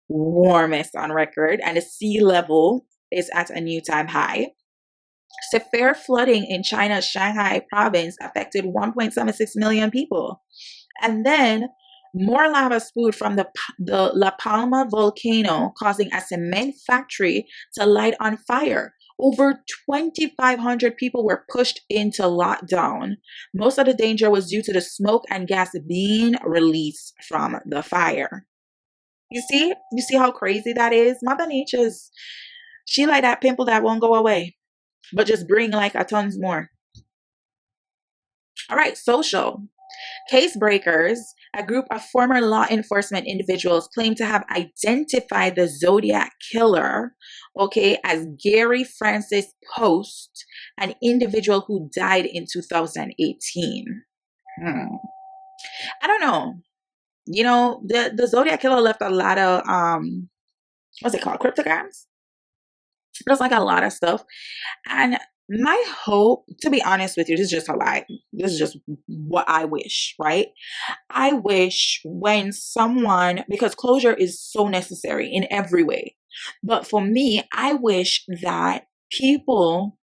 and the sea level is at a new time high. Severe flooding in China's Shanghai province affected 1.76 million people. And then more lava spewed from the La Palma volcano, causing a cement factory to light on fire. Over 2,500 people were pushed into lockdown. Most of the danger was due to the smoke and gas being released from the fire. You see how crazy that is? Mother Nature's, she like that pimple that won't go away, but just bring like a tons more. All right, social. Case breakers, a group of former law enforcement individuals, claim to have identified the Zodiac killer, okay, as Gary Francis Post, an individual who died in 2018. I don't know. You know, the Zodiac killer left a lot of what's it called? Cryptograms? There's like a lot of stuff. And my hope, to be honest with you, this is just what I wish, right? I wish when someone, because closure is so necessary in every way. But for me, I wish that people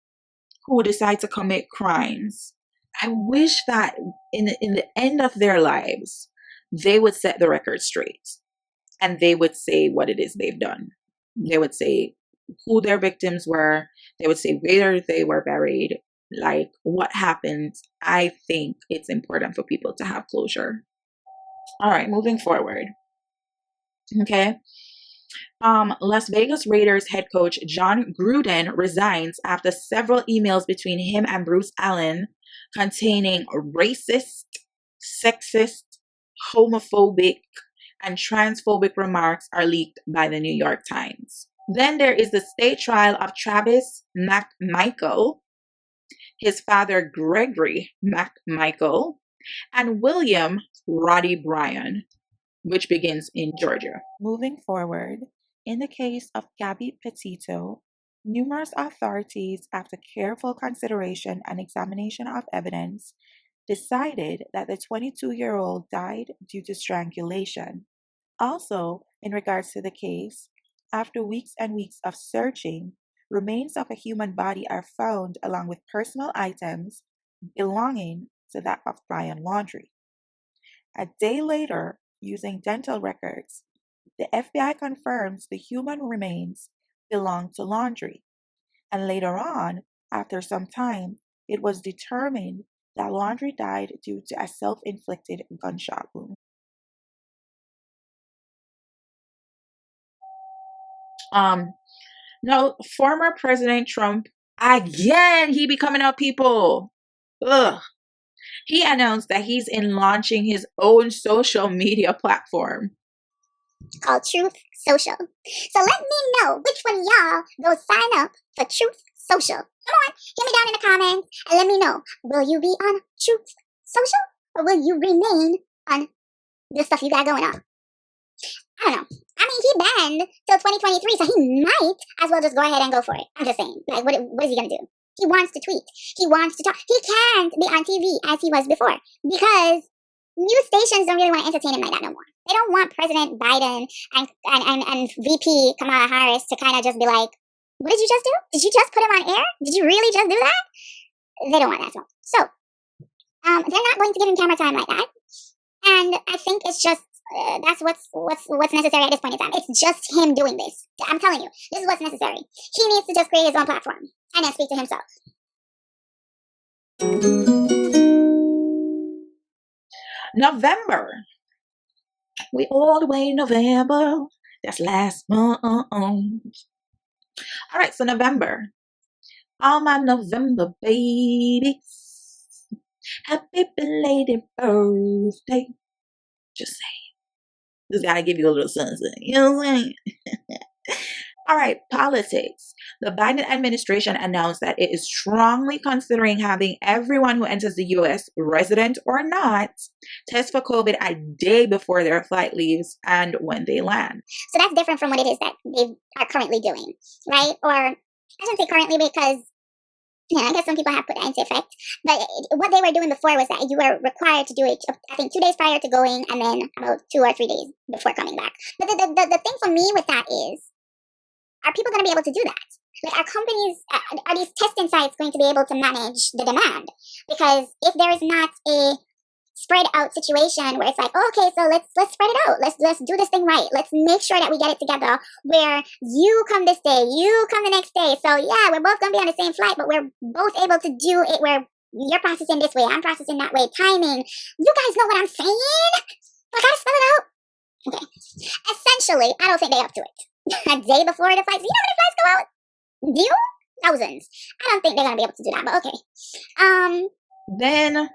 who decide to commit crimes, I wish that in the end of their lives, they would set the record straight and they would say what it is they've done. They would say who their victims were. They would say where they were buried, like what happened. I think it's important for people to have closure. All right, moving forward. Okay. Las Vegas Raiders head coach John Gruden resigns after several emails between him and Bruce Allen containing racist, sexist, homophobic, and transphobic remarks are leaked by the New York Times. Then there is the state trial of Travis McMichael, his father Gregory McMichael, and William Roddy Bryan, which begins in Georgia. Moving forward, in the case of Gabby Petito, numerous authorities, after careful consideration and examination of evidence, decided that the 22-year-old died due to strangulation. Also, in regards to the case, after weeks and weeks of searching, remains of a human body are found along with personal items belonging to that of Brian Laundrie. A day later, using dental records, the FBI confirms the human remains belong to Laundrie. And later on, after some time, it was determined that Laundrie died due to a self-inflicted gunshot wound. No, former President Trump, again, he be coming up, people. Ugh. He announced that he's in launching his own social media platform called Truth Social. So let me know which one of y'all go sign up for Truth Social. Come on, hit me down in the comments and let me know. Will you be on Truth Social or will you remain on the stuff you got going on? I don't know. I mean, he banned till 2023, so he might as well just go ahead and go for it. I'm just saying. Like, what is he going to do? He wants to tweet. He wants to talk. He can't be on TV as he was before because news stations don't really want to entertain him like that no more. They don't want President Biden and VP Kamala Harris to kind of just be like, what did you just do? Did you just put him on air? Did you really just do that? They don't want that smoke. So, they're not going to give him camera time like that. And I think it's just, that's what's necessary at this point in time. It's just him doing this. I'm telling you, this is what's necessary. He needs to just create his own platform and then speak to himself. November. We all the way in November. That's last month. All right, so November. All my November babies. Happy belated birthday. Just saying. Just gotta give you a little something. You know what I'm saying? All right, politics. The Biden administration announced that it is strongly considering having everyone who enters the U.S., resident or not, test for COVID a day before their flight leaves and when they land. So that's different from what it is that they are currently doing, right? Or I shouldn't say currently because, I guess some people have put that into effect. But what they were doing before was that you were required to do it, I think, 2 days prior to going and then about 2 or 3 days before coming back. But the thing for me with that is, are people going to be able to do that? Like, are companies, are these testing sites going to be able to manage the demand? Because if there is not a spread out situation where it's like, oh, okay, so let's spread it out. Let's do this thing right. Let's make sure that we get it together where you come this day, you come the next day. So yeah, we're both going to be on the same flight, but we're both able to do it where you're processing this way, I'm processing that way. Timing. You guys know what I'm saying? I gotta spell it out. Okay. Essentially, I don't think they're up to it. A day before the flights. You know how many flights go out? Do you? Thousands. I don't think they're going to be able to do that, but okay. Then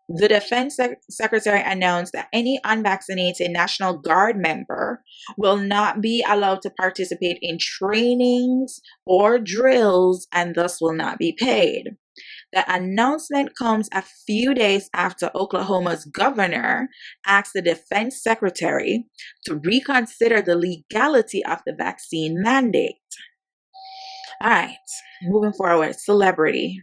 the Defense Secretary announced that any unvaccinated National Guard member will not be allowed to participate in trainings or drills and thus will not be paid. The announcement comes a few days after Oklahoma's governor asked the Defense Secretary to reconsider the legality of the vaccine mandate. All right, moving forward, celebrity.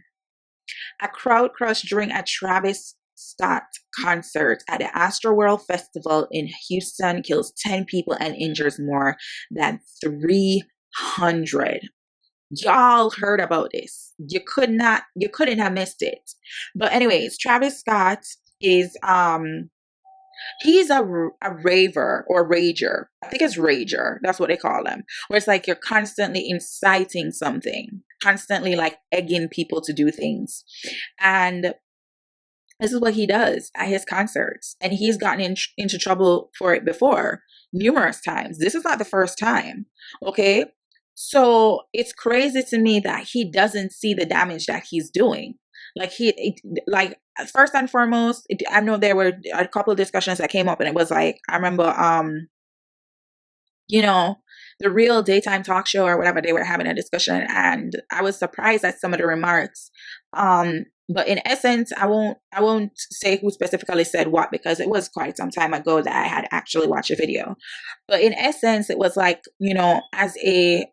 A crowd crushed during a Travis Scott concert at the Astroworld Festival in Houston kills 10 people and injures more than 300. Y'all heard about this. You couldn't have missed it. But anyways, Travis Scott is he's a raver or rager. I think it's rager. That's what they call them. Where it's like you're constantly inciting something, constantly like egging people to do things. And this is what he does at his concerts. And he's gotten into trouble for it before, numerous times. This is not the first time. Okay. So it's crazy to me that he doesn't see the damage that he's doing. Like first and foremost, I know there were a couple of discussions that came up, and it was like, I remember, the Real Daytime Talk Show or whatever, they were having a discussion, and I was surprised at some of the remarks. But in essence, I won't say who specifically said what because it was quite some time ago that I had actually watched a video. But in essence, it was like, as a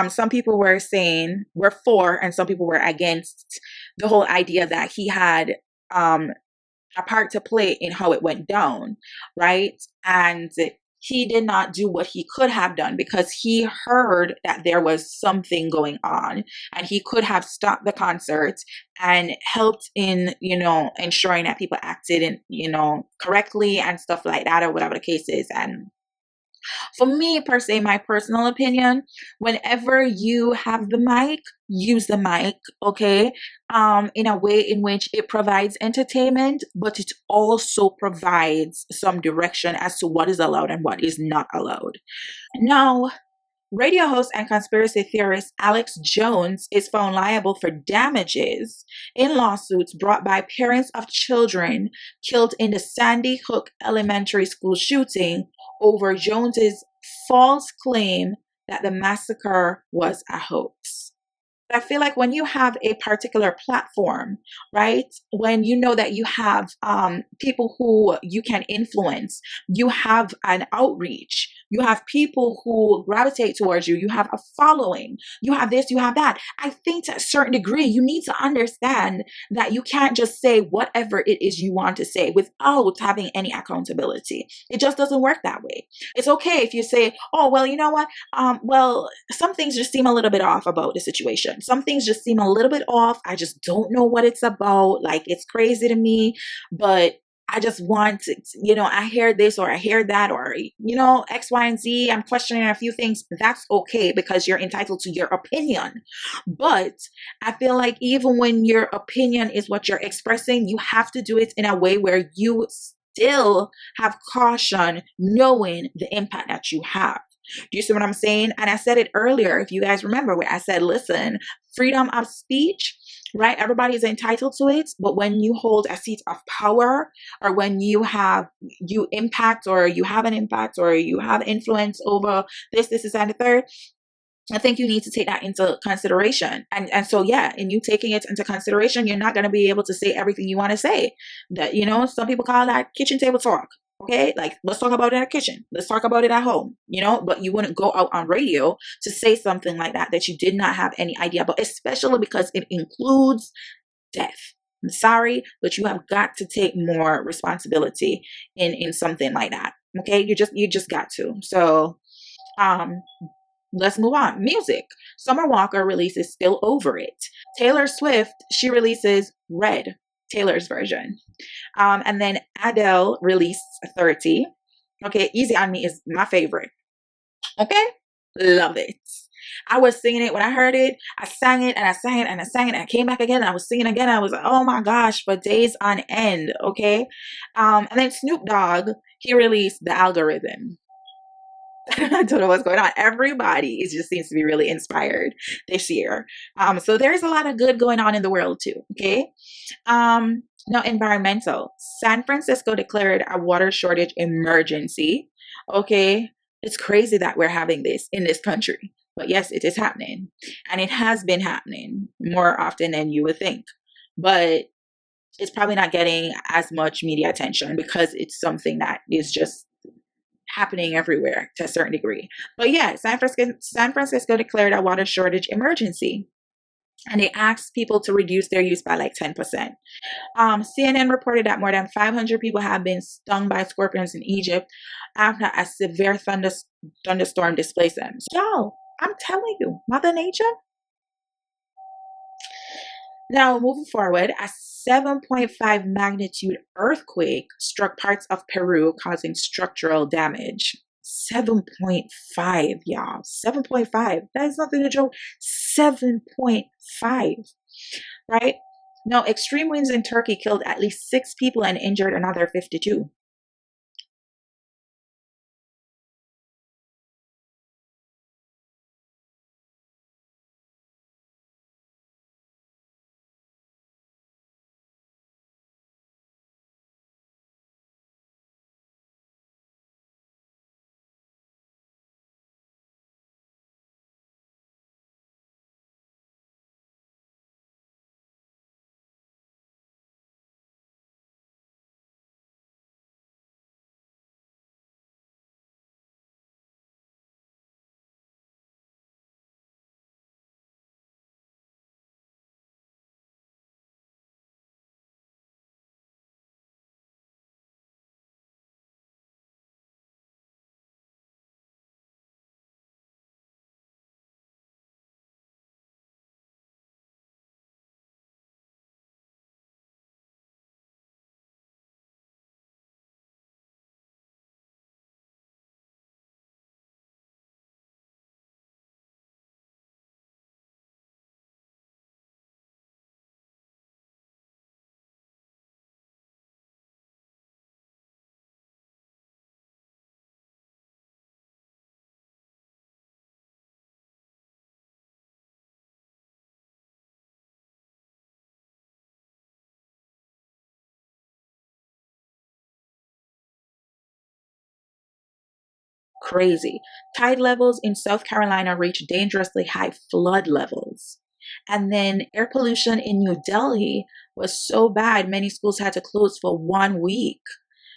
some people were saying were for, and some people were against the whole idea that he had a part to play in how it went down, right? And he did not do what he could have done because he heard that there was something going on, and he could have stopped the concert and helped in, ensuring that people acted in, correctly and stuff like that, or whatever the case is. And for me, per se, my personal opinion, whenever you have the mic, use the mic, okay? In a way in which it provides entertainment, but it also provides some direction as to what is allowed and what is not allowed. Now, Radio host and conspiracy theorist Alex Jones is found liable for damages in lawsuits brought by parents of children killed in the Sandy Hook Elementary School shooting over Jones's false claim that the massacre was a hoax. I feel like when you have a particular platform, right? When you know that you have people who you can influence, you have an outreach, you have people who gravitate towards you, you have a following, you have this, you have that. I think to a certain degree, you need to understand that you can't just say whatever it is you want to say without having any accountability. It just doesn't work that way. It's okay if you say, oh, well, you know what? Well, some things just seem a little bit off about the situation. Some things just seem a little bit off. I just don't know what it's about. Like, it's crazy to me, but I just want to, I hear this or I hear that or, X, Y, and Z. I'm questioning a few things. That's okay because you're entitled to your opinion. But I feel like even when your opinion is what you're expressing, you have to do it in a way where you still have caution, knowing the impact that you have. Do you see what I'm saying? And I said it earlier, if you guys remember, where I said, listen, freedom of speech, right? Everybody is entitled to it. But when you hold a seat of power, or when you impact, or you have an impact, or you have influence over this, and the third, I think you need to take that into consideration. And so, yeah, in you taking it into consideration, you're not going to be able to say everything you want to say. That, some people call that kitchen table talk. Okay, like, let's talk about it in the kitchen. Let's talk about it at home, but you wouldn't go out on radio to say something like that you did not have any idea about, especially because it includes death. I'm sorry, but you have got to take more responsibility in something like that. Okay, you just got to. So, let's move on. Music. Summer Walker releases Still Over It. Taylor Swift, she releases Red, Taylor's version. And then Adele released 30. Okay, Easy on Me is my favorite. Okay, love it. I was singing it when I heard it. I sang it and I sang it and I sang it and I came back again and I was singing again. I was like, oh my gosh, for days on end. Okay. And then Snoop Dogg, he released The Algorithm. I don't know what's going on. Everybody just seems to be really inspired this year. So there's a lot of good going on in the world too. Okay. Now, environmental. San Francisco declared a water shortage emergency. Okay. It's crazy that we're having this in this country. But yes, it is happening. And it has been happening more often than you would think. But it's probably not getting as much media attention because it's something that is just happening everywhere to a certain degree. But yeah, San Francisco declared a water shortage emergency. And they asked people to reduce their use by like 10%. CNN reported that more than 500 people have been stung by scorpions in Egypt after a severe thunderstorm displaced them. So, y'all, I'm telling you, Mother Nature. Now, moving forward, a 7.5 magnitude earthquake struck parts of Peru, causing structural damage. 7.5, y'all. 7.5. That is nothing to joke. 7.5, right? Now, extreme winds in Turkey killed at least 6 people and injured another 52. Crazy. Tide levels in South Carolina reached dangerously high flood levels. And then air pollution in New Delhi was so bad, many schools had to close for 1 week.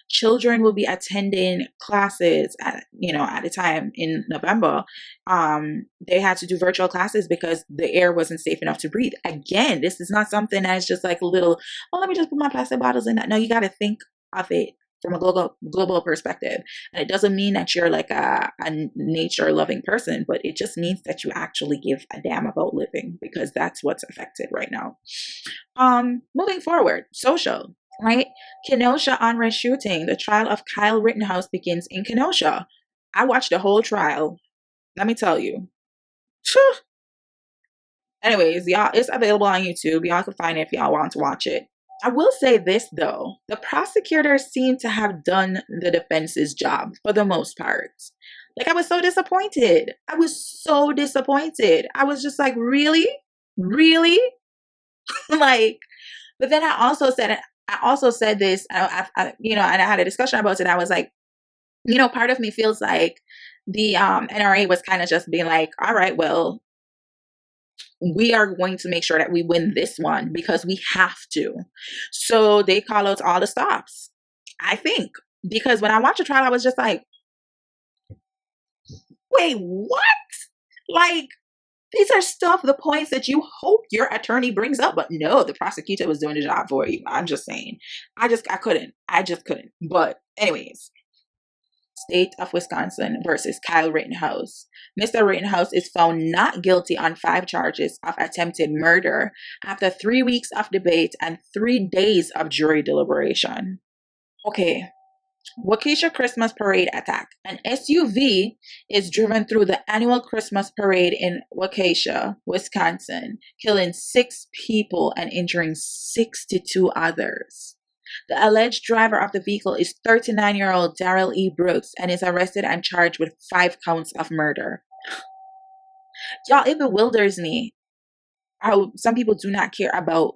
Children will be attending classes at the time in November. They had to do virtual classes because the air wasn't safe enough to breathe. Again, this is not something that's just like a little, oh, let me just put my plastic bottles in that. No, you got to think of it from a global perspective. And it doesn't mean that you're like a nature loving person, but it just means that you actually give a damn about living, because that's what's affected right now. Moving forward, social, right? Kenosha unrest shooting. The trial of Kyle Rittenhouse begins in Kenosha. I watched the whole trial. Let me tell you. Anyways, y'all, it's available on YouTube. Y'all can find it if y'all want to watch it. I will say this though, the prosecutors seem to have done the defense's job for the most part. Like, I was so disappointed. I was just like, really? Really? Like, but then I also said this, and I had a discussion about it. I was like, part of me feels like the NRA was kind of just being like, all right, well, we are going to make sure that we win this one because we have to. So they call out all the stops, I think, because when I watched the trial, I was just like, wait, what? Like, these are the points that you hope your attorney brings up, but no, the prosecutor was doing the job for you. I'm just saying. I just couldn't. But anyways, State of Wisconsin versus Kyle Rittenhouse. Mr. Rittenhouse is found not guilty on 5 charges of attempted murder after 3 weeks of debate and 3 days of jury deliberation. Okay. Waukesha Christmas Parade attack. An SUV is driven through the annual Christmas parade in Waukesha, Wisconsin, killing 6 people and injuring 62 others. The alleged driver of the vehicle is 39-year-old Darrell E. Brooks and is arrested and charged with 5 counts of murder. Y'all, it bewilders me how some people do not care about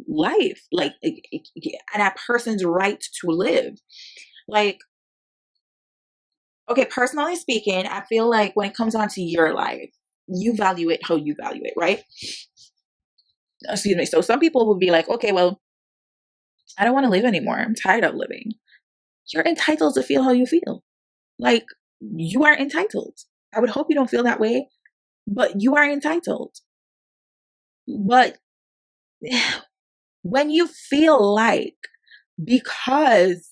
life, like, and a person's right to live. Like, okay, personally speaking, I feel like when it comes on to your life, you value it how you value it, right? Excuse me. So some people will be like, okay, well, I don't want to live anymore. I'm tired of living. You're entitled to feel how you feel. Like, you are entitled. I would hope you don't feel that way, but you are entitled. But when you feel like, because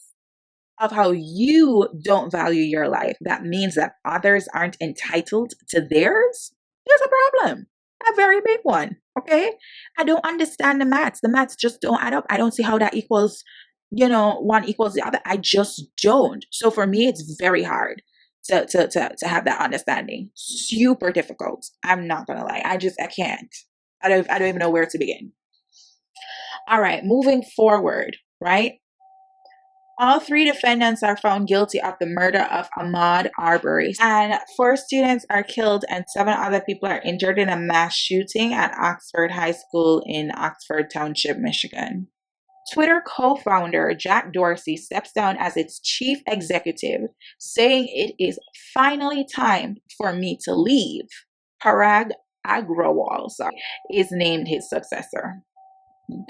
of how you don't value your life, that means that others aren't entitled to theirs, there's a problem. A very big one. Okay? I don't understand the maths. The maths just don't add up. I don't see how that equals, one equals the other. I just don't. So for me, it's very hard to have that understanding. Super difficult. I'm not gonna lie. I can't. I don't even know where to begin. All right, moving forward, right? All 3 defendants are found guilty of the murder of Ahmaud Arbery, and 4 students are killed and 7 other people are injured in a mass shooting at Oxford High School in Oxford Township, Michigan. Twitter co-founder Jack Dorsey steps down as its chief executive, saying it is finally time for me to leave. Parag Agrawal is named his successor.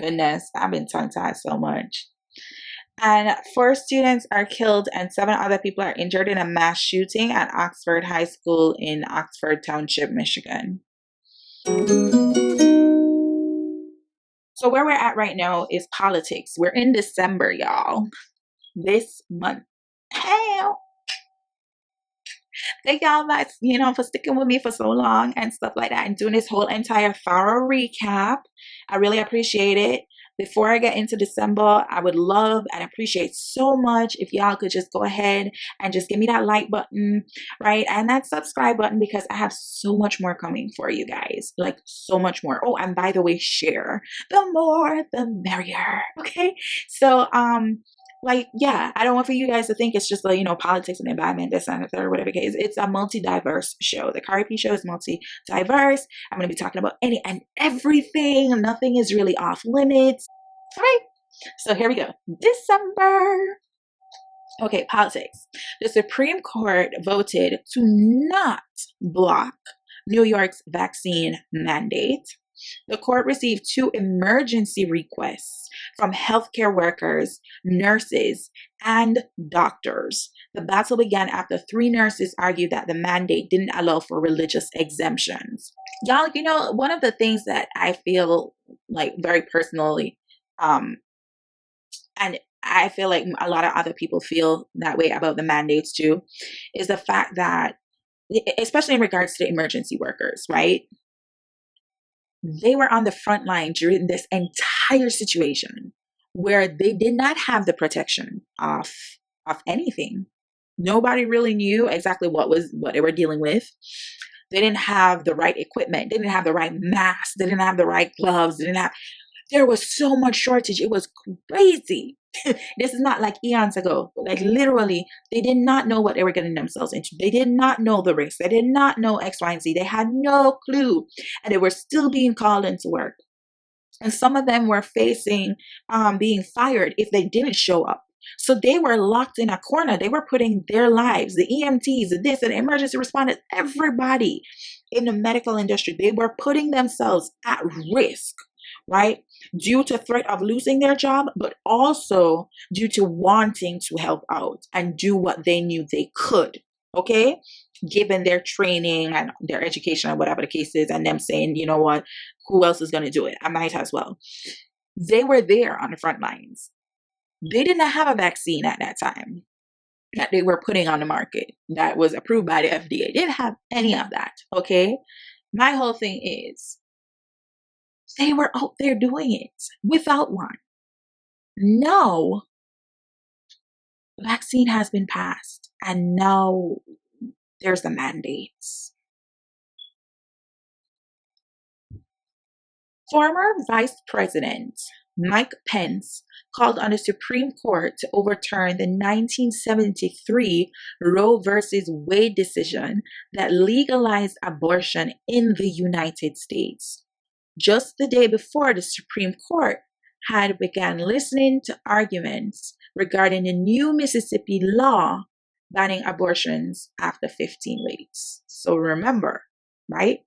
Goodness, I've been tongue-tied so much. And 4 students are killed and 7 other people are injured in a mass shooting at Oxford High School in Oxford Township, Michigan. So where we're at right now is politics. We're in December, y'all. This month. Hell. Thank y'all for sticking with me for so long and stuff like that and doing this whole entire thorough recap. I really appreciate it. Before I get into December, I would love and appreciate so much if y'all could just go ahead and just give me that like button, right? And that subscribe button, because I have so much more coming for you guys, like so much more. Oh, and by the way, share. The more, the merrier, okay? So, yeah, I don't want for you guys to think it's just politics and environment, this and the third, whatever the case. It's a multi-diverse show. The Cardi P show is multi-diverse. I'm going to be talking about any and everything. Nothing is really off limits. All right. So here we go. December. Okay, politics. The Supreme Court voted to not block New York's vaccine mandate. The court received 2 emergency requests from healthcare workers, nurses, and doctors. The battle began after 3 nurses argued that the mandate didn't allow for religious exemptions. Y'all, one of the things that I feel like very personally, and I feel like a lot of other people feel that way about the mandates too, is the fact that, especially in regards to the emergency workers, right? They were on the front line during this entire situation where they did not have the protection of anything. Nobody really knew exactly what they were dealing with. They didn't have the right equipment. They didn't have the right masks. They didn't have the right gloves. There was so much shortage. It was crazy. This is not like eons ago. Like literally, they did not know what they were getting themselves into. They did not know the risks. They did not know X, Y, and Z. They had no clue. And they were still being called into work. And some of them were facing being fired if they didn't show up. So they were locked in a corner. They were putting their lives, the EMTs, the emergency responders, everybody in the medical industry, they were putting themselves at risk, right? Due to threat of losing their job, but also due to wanting to help out and do what they knew they could, okay? Given their training and their education or whatever the case is, and them saying, you know what, who else is going to do it? I might as well. They were there on the front lines. They did not have a vaccine at that time that they were putting on the market that was approved by the FDA. They didn't have any of that, okay? My whole thing is, they were out there doing it without one. Now, the vaccine has been passed, and now there's the mandates. Former Vice President Mike Pence called on the Supreme Court to overturn the 1973 Roe versus Wade decision that legalized abortion in the United States. Just the day before, the Supreme Court had begun listening to arguments regarding the new Mississippi law banning abortions after 15 weeks. So remember, right?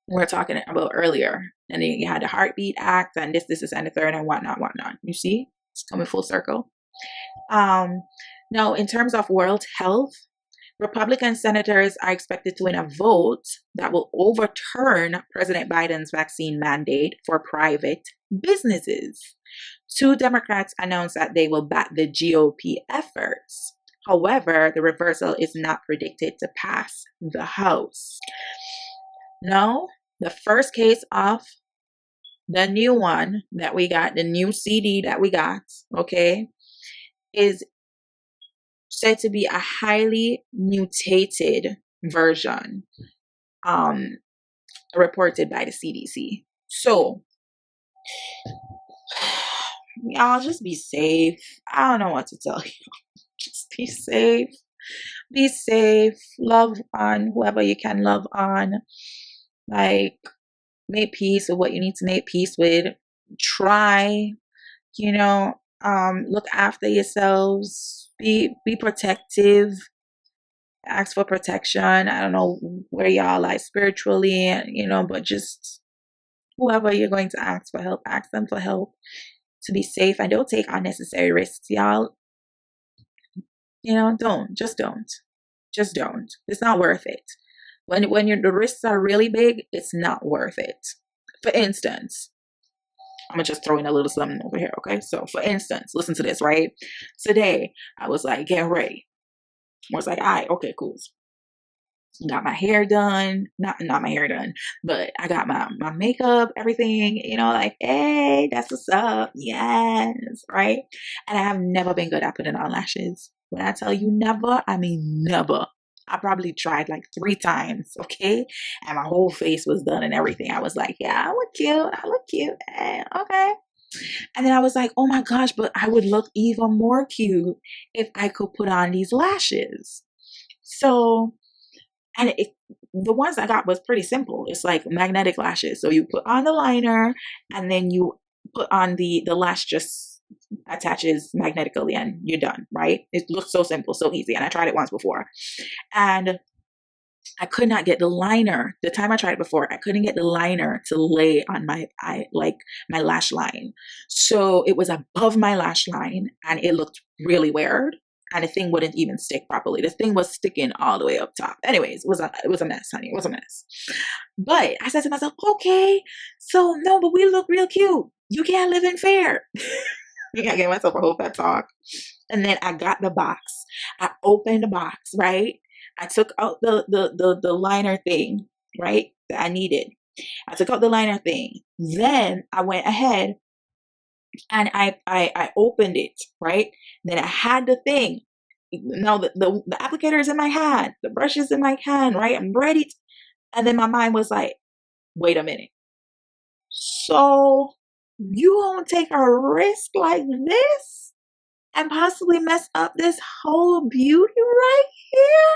We're talking about earlier, and then you had the Heartbeat Act and this, and the third, and whatnot. You see, it's coming full circle. Now, in terms of world health, Republican senators are expected to win a vote that will overturn President Biden's vaccine mandate for private businesses. 2 Democrats announced that they will back the GOP efforts. However, the reversal is not predicted to pass the House. Now, the first case of the new one that we got, the new CD that we got, okay, is said to be a highly mutated version reported by the CDC. So, y'all just be safe. I don't know what to tell you. Just be safe. Be safe. Love on whoever you can love on. Like, make peace with what you need to make peace with. Try, look after yourselves. Be protective. Ask for protection. I don't know where y'all like spiritually, but just whoever you're going to ask for help, ask them for help to be safe, and don't take unnecessary risks, y'all. Just don't. It's not worth it. When the risks are really big, it's not worth it. For instance, I'm gonna just throw in a little something over here, okay? So, for instance, listen to this, right? Today, I was like getting ready. I was like, all right, okay, cool. Got my hair done, not my hair done, but I got my makeup, everything, like, hey, that's what's up, yes, right? And I have never been good at putting on lashes. When I tell you never, I mean never. I probably tried like 3 times, okay? And my whole face was done and everything. I was like, yeah, I look cute, okay. And then I was like, oh my gosh, but I would look even more cute if I could put on these lashes. So, and the ones I got was pretty simple. It's like magnetic lashes. So you put on the liner and then you put on the lash just attaches magnetically and you're done, right? It looks so simple, so easy. And I tried it once before. And I could not get the liner. The time I tried it before, I couldn't get the liner to lay on my eye, like my lash line. So it was above my lash line and it looked really weird. And the thing wouldn't even stick properly. The thing was sticking all the way up top. Anyways, it was a mess, honey. It was a mess. But I said to myself, okay, so no, but we look real cute. You can't live in fear. I gave myself a whole pep talk. And then I got the box. I opened the box, right? I took out the liner thing, right? That I needed. I took out the liner thing. Then I went ahead and I opened it, right? Then I had the thing. Now the applicator is in my hand, the brush is in my hand, right? I'm ready. And then my mind was like, wait a minute. So you won't take a risk like this and possibly mess up this whole beauty right here?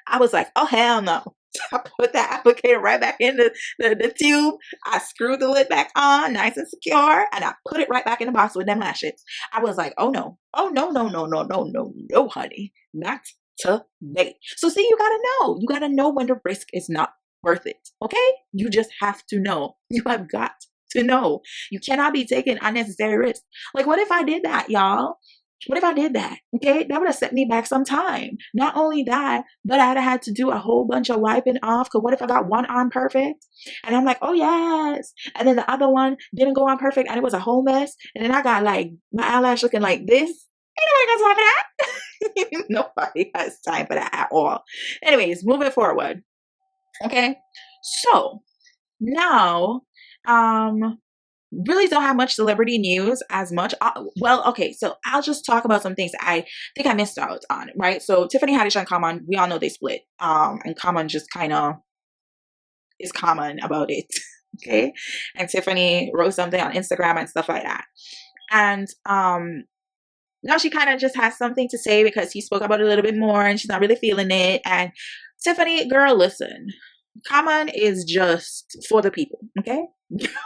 I was like, oh, hell no. I put that applicator right back in the tube. I screwed the lid back on, nice and secure, and I put it right back in the box with them lashes. I was like, oh no. Oh, no, no, no, no, no, no, no, honey. Not today. So see, you gotta know when the risk is not worth it. Okay? You just have to know. You have got to know. You cannot be taking unnecessary risks. Like, what if I did that, y'all? What if I did that? Okay, that would have set me back some time. Not only that, but I'd have had to do a whole bunch of wiping off. Because what if I got one on perfect? And I'm like, oh yes. And then the other one didn't go on perfect and it was a whole mess. And then I got like my eyelash looking like this. Ain't nobody got time for that. Nobody has time for that at all. Anyways, moving forward. Okay. So now, really don't have much celebrity news as much. Well, okay, so I'll just talk about some things I think I missed out on, right? So Tiffany Haddish and Common, we all know they split. And Common just kind of is common about it. Okay. And Tiffany wrote something on Instagram and stuff like that. And now she kind of just has something to say because he spoke about it a little bit more and she's not really feeling it. And Tiffany, girl, listen. Common is just for the people, okay?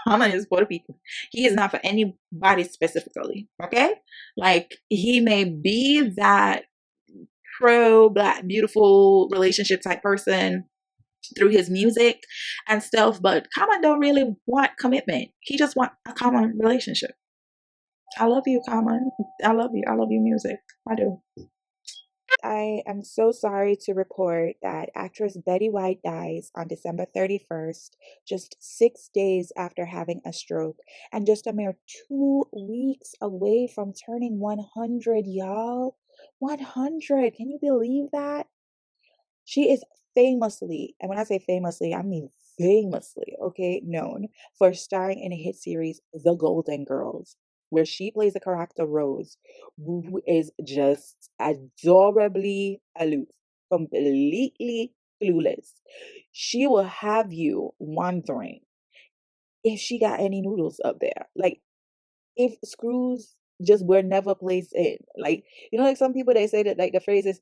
Common is for the people. He is not for anybody specifically, okay? Like, he may be that pro black, beautiful relationship type person through his music and stuff, but Common don't really want commitment. He just want a common relationship. I love you, Common. I love you. I love your music. I do. I am so sorry to report that actress Betty White dies on December 31st, just 6 days after having a stroke, and just a mere 2 weeks away from turning 100, y'all. 100. Can you believe that? She is famously, and when I say famously, I mean famously, okay, known for starring in a hit series, The Golden Girls, where she plays the character Rose, who is just adorably aloof, completely clueless. She will have you wondering if she got any noodles up there. Like, if screws just were never placed in. Like, like some people, they say that, like, the phrase is,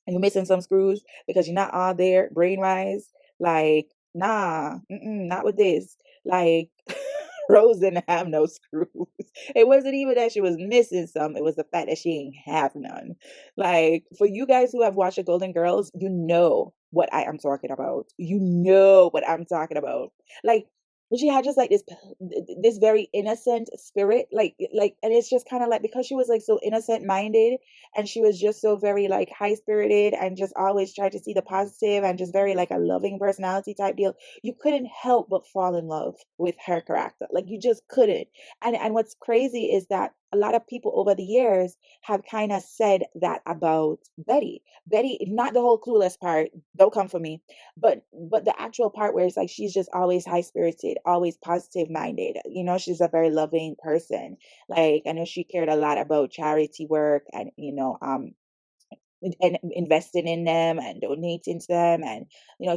you're missing some screws because you're not all there brain wise. Like, nah, not with this. Like, Rose didn't have no screws. It wasn't even that she was missing some. It was the fact that she ain't have none. Like, for you guys who have watched the Golden Girls, you know what I am talking about. You know what I'm talking about. Like, she had just like this very innocent spirit, and it's just kind of like, because she was like so innocent minded, and she was just so very like high spirited and just always tried to see the positive and just very like a loving personality type deal. You couldn't help but fall in love with her character. Like, you just couldn't. And what's crazy is that a lot of people over the years have kind of said that about Betty. Betty, not the whole clueless part, don't come for me, but the actual part where it's like she's just always high spirited, always positive minded. She's a very loving person. Like, I know she cared a lot about charity work and and investing in them and donating to them, and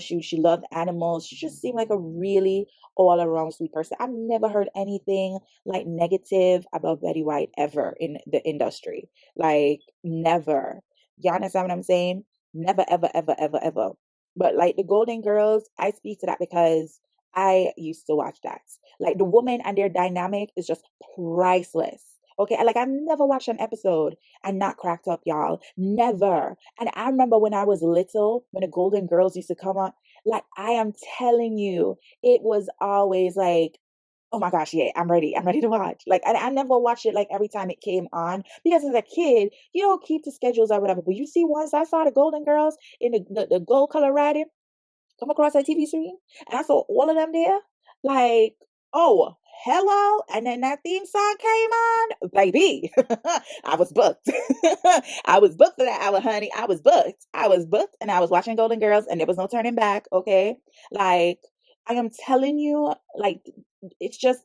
she loved animals. She just seemed like a really all around sweet person. I've never heard anything like negative about Betty White ever in the industry. Like, never. You understand what I'm saying? Never, ever, ever, ever, ever. But like the Golden Girls, I speak to that because I used to watch that. Like, the woman and their dynamic is just priceless. Okay, like I've never watched an episode and not cracked up, y'all. Never. And I remember when I was little, when the Golden Girls used to come on, like I am telling you, it was always like, oh my gosh, yeah, I'm ready. I'm ready to watch. Like, and I never watched it like every time it came on because as a kid, you don't keep the schedules or whatever. But you see, once I saw the Golden Girls in the gold color writing come across that TV screen, and I saw all of them there, like, oh, hello. And then that theme song came on, baby. I was booked. I was booked for that hour, honey. I was booked. I was booked, and I was watching Golden Girls, and there was no turning back. Okay. Like, I am telling you, like, it's just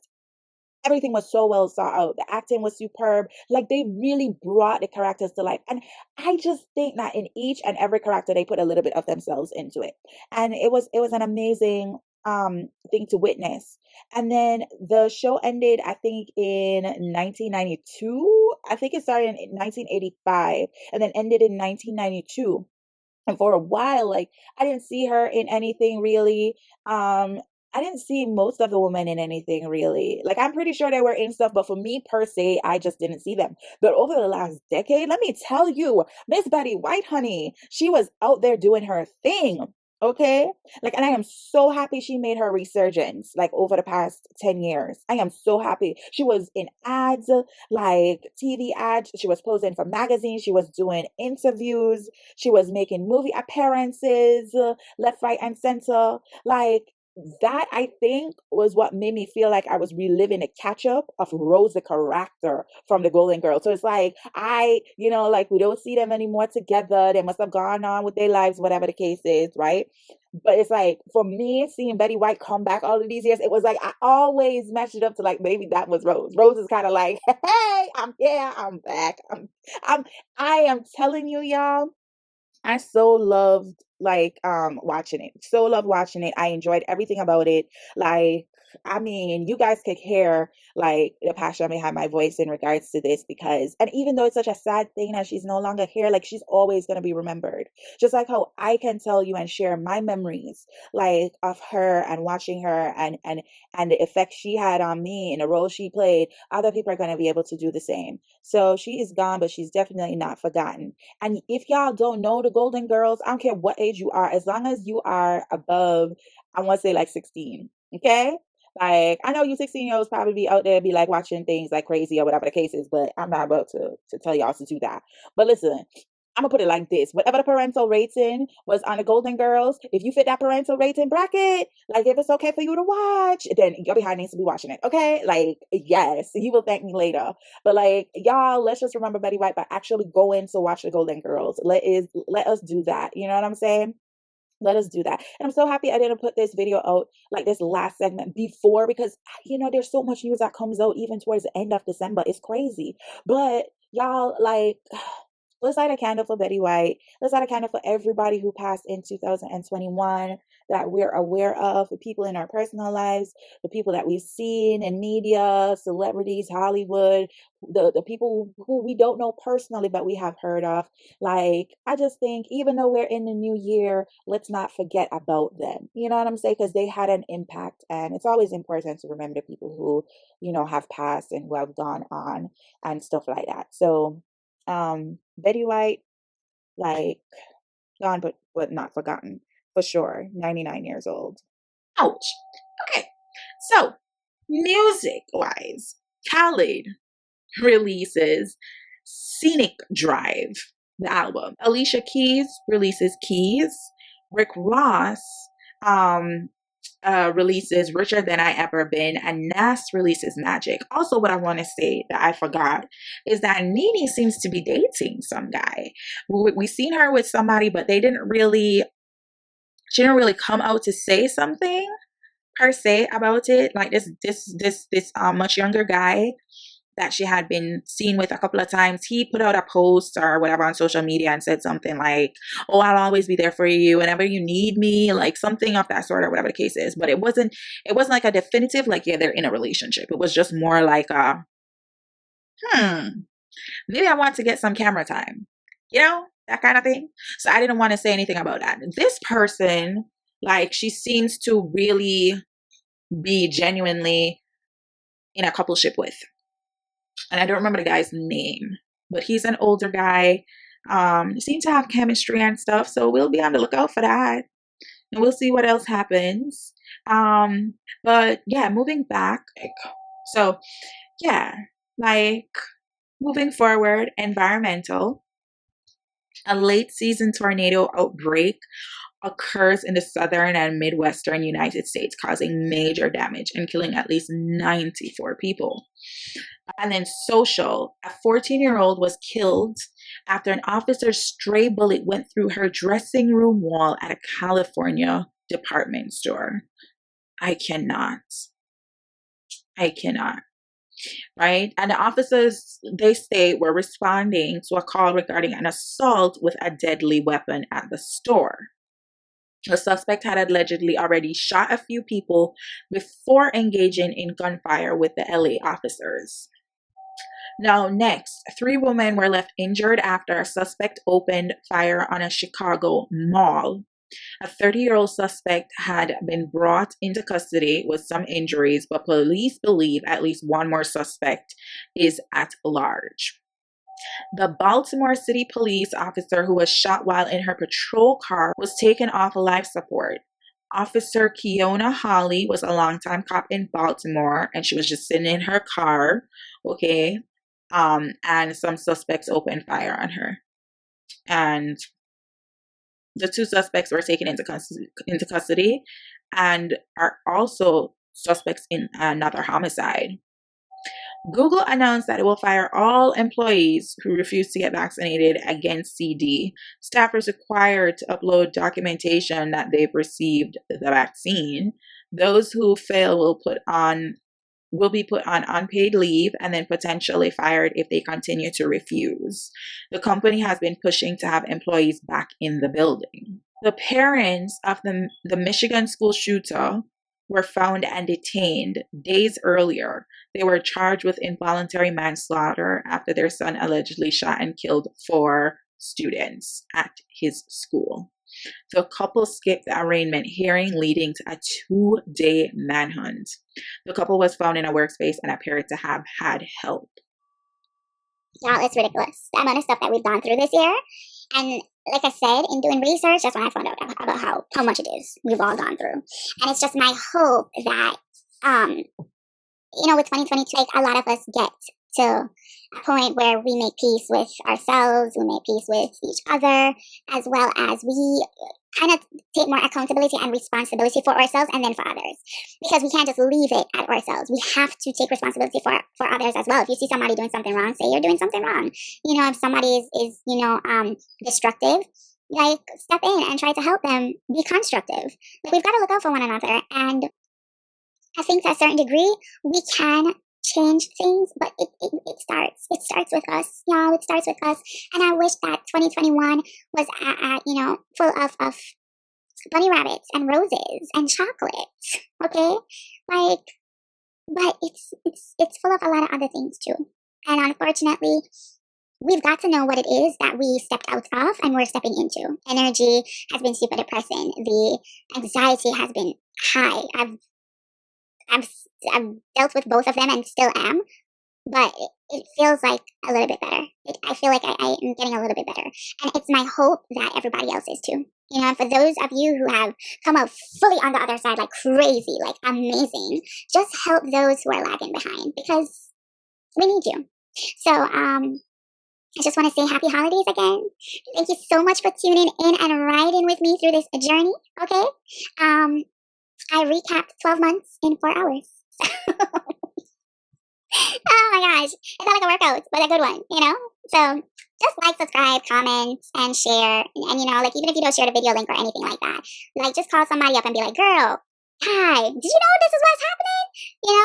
everything was so well thought out. The acting was superb. Like they really brought the characters to life. And I just think that in each and every character they put a little bit of themselves into it. And it was an amazing thing to witness. And then the show ended, I think, in 1992. I think it started in 1985 and then ended in 1992. And for a while, like I didn't see her in anything really. I didn't see most of the women in anything really. Like I'm pretty sure they were in stuff, but for me per se, I just didn't see them. But over the last decade, let me tell you, Miss Betty White, honey, she was out there doing her thing. Okay. Like, and I am so happy she made her resurgence like over the past 10 years. I am so happy. She was in ads, like TV ads. She was posing for magazines. She was doing interviews. She was making movie appearances, left, right, and center. Like that, I think, was what made me feel like I was reliving a catch up of Rose, the character from the Golden Girls. So it's like, like we don't see them anymore together. They must have gone on with their lives, whatever the case is, right? But it's like, for me, seeing Betty White come back all of these years, it was like, I always matched it up to like, maybe that was Rose. Rose is kind of like, hey, I'm here, I'm back. I'm, I am telling you, y'all. I so loved like watching it. So loved watching it. I enjoyed everything about it. Like, I mean, you guys could hear like the passion behind my voice in regards to this because and even though it's such a sad thing that she's no longer here, like she's always gonna be remembered. Just like how I can tell you and share my memories like of her and watching her and the effect she had on me and the role she played, other people are gonna be able to do the same. So she is gone, but she's definitely not forgotten. And if y'all don't know the Golden Girls, I don't care what age you are, as long as you are above, I want to say like 16. Okay. Like I know you 16-year-olds probably be out there be like watching things like crazy or whatever the case is, but I'm not about to tell y'all to do that. But listen, I'm gonna put it like this. Whatever the parental rating was on the Golden Girls, if you fit that parental rating bracket, like if it's okay for you to watch, then your behind needs to be watching it. Okay? Like, yes, he will thank me later. But like, y'all, let's just remember Betty White by actually going to watch the Golden Girls. Let us do that. You know what I'm saying? Let us do that. And I'm so happy I didn't put this video out like this last segment before because there's so much news that comes out even towards the end of December. It's crazy. But y'all, like let's light a candle for Betty White. Let's light a candle for everybody who passed in 2021 that we're aware of, the people in our personal lives, the people that we've seen in media, celebrities, Hollywood, the people who we don't know personally, but we have heard of. Like, I just think even though we're in the new year, let's not forget about them. You know what I'm saying? Because they had an impact. And it's always important to remember the people who, have passed and who have gone on and stuff like that. So, Betty White, like gone but not forgotten for sure. 99 years old. Ouch. Okay, so music wise, Khaled releases Scenic Drive, the album. Alicia Keys releases Keys. Rick Ross releases Richer Than I Ever Been, and Nas releases Magic. Also, what I want to say that I forgot is that Nene seems to be dating some guy. We seen her with somebody, but she didn't really come out to say something per se about it. Like this much younger guy that she had been seen with a couple of times, he put out a post or whatever on social media and said something like, oh, I'll always be there for you whenever you need me, like something of that sort or whatever the case is. But it wasn't like a definitive, like, yeah, they're in a relationship. It was just more like maybe I want to get some camera time, that kind of thing. So I didn't want to say anything about that. This person, like, she seems to really be genuinely in a coupleship with. and I don't remember the guy's name, but he's an older guy. Seem to have chemistry and stuff, so we'll be on the lookout for that, and we'll see what else happens. But yeah, moving back, so yeah, like moving forward, environmental. A late season tornado outbreak occurs in the southern and midwestern United States, causing major damage and killing at least 94 people. And then social, a 14-year-old was killed after an officer's stray bullet went through her dressing room wall at a California department store. I cannot. Right? And the officers, they state, were responding to a call regarding an assault with a deadly weapon at the store. The suspect had allegedly already shot a few people before engaging in gunfire with the LA officers. Now, next, 3 women were left injured after a suspect opened fire on a Chicago mall. A 30-year-old suspect had been brought into custody with some injuries, but police believe at least one more suspect is at large. The Baltimore City police officer who was shot while in her patrol car was taken off life support. Officer Kiona Hawley was a longtime cop in Baltimore, and she was just sitting in her car, okay? And some suspects opened fire on her. And the 2 suspects were taken into custody and are also suspects in another homicide. Google announced that it will fire all employees who refuse to get vaccinated against CD. Staffers required to upload documentation that they've received the vaccine. Those who fail will be put on unpaid leave and then potentially fired if they continue to refuse. The company has been pushing to have employees back in the building. The parents of the Michigan school shooter were found and detained days earlier. They were charged with involuntary manslaughter after their son allegedly shot and killed 4 students at his school. The couple skipped the arraignment hearing, leading to a 2-day manhunt. The couple was found in a workspace and appeared to have had help. Y'all, it's ridiculous, the amount of stuff that we've gone through this year. And like I said, in doing research, that's when I found out about how much it is we've all gone through. And it's just my hope that, with 2022, like, a lot of us get to a point where we make peace with ourselves, we make peace with each other, as well as we kind of take more accountability and responsibility for ourselves and then for others. Because we can't just leave it at ourselves. We have to take responsibility for others as well. If you see somebody doing something wrong, say you're doing something wrong. If somebody is destructive, like, step in and try to help them be constructive. Like, we've got to look out for one another. And I think to a certain degree, we can change things, but it starts with us, y'all. It starts with us. And I wish that 2021 was full of bunny rabbits and roses and chocolates, okay? Like, but it's full of a lot of other things too. And unfortunately, we've got to know what it is that we stepped out of and we're stepping into. Energy has been super depressing. The anxiety has been high. I've dealt with both of them and still am, but it feels like a little bit better. I feel like I am getting a little bit better. And it's my hope that everybody else is too. For those of you who have come out fully on the other side, like crazy, like amazing, just help those who are lagging behind, because we need you. So, I just want to say happy holidays again. Thank you so much for tuning in and riding with me through this journey, okay? I recapped 12 months in 4 hours. Oh my gosh. It felt like a workout, but a good one, So just like, subscribe, comment, and share. And even if you don't share the video link or anything like that, just call somebody up and be like, girl, hi, did you know this is what's happening?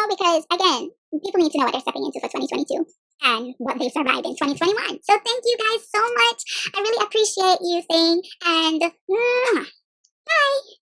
Because again, people need to know what they're stepping into for 2022 and what they survived in 2021. So thank you guys so much. I really appreciate you saying, and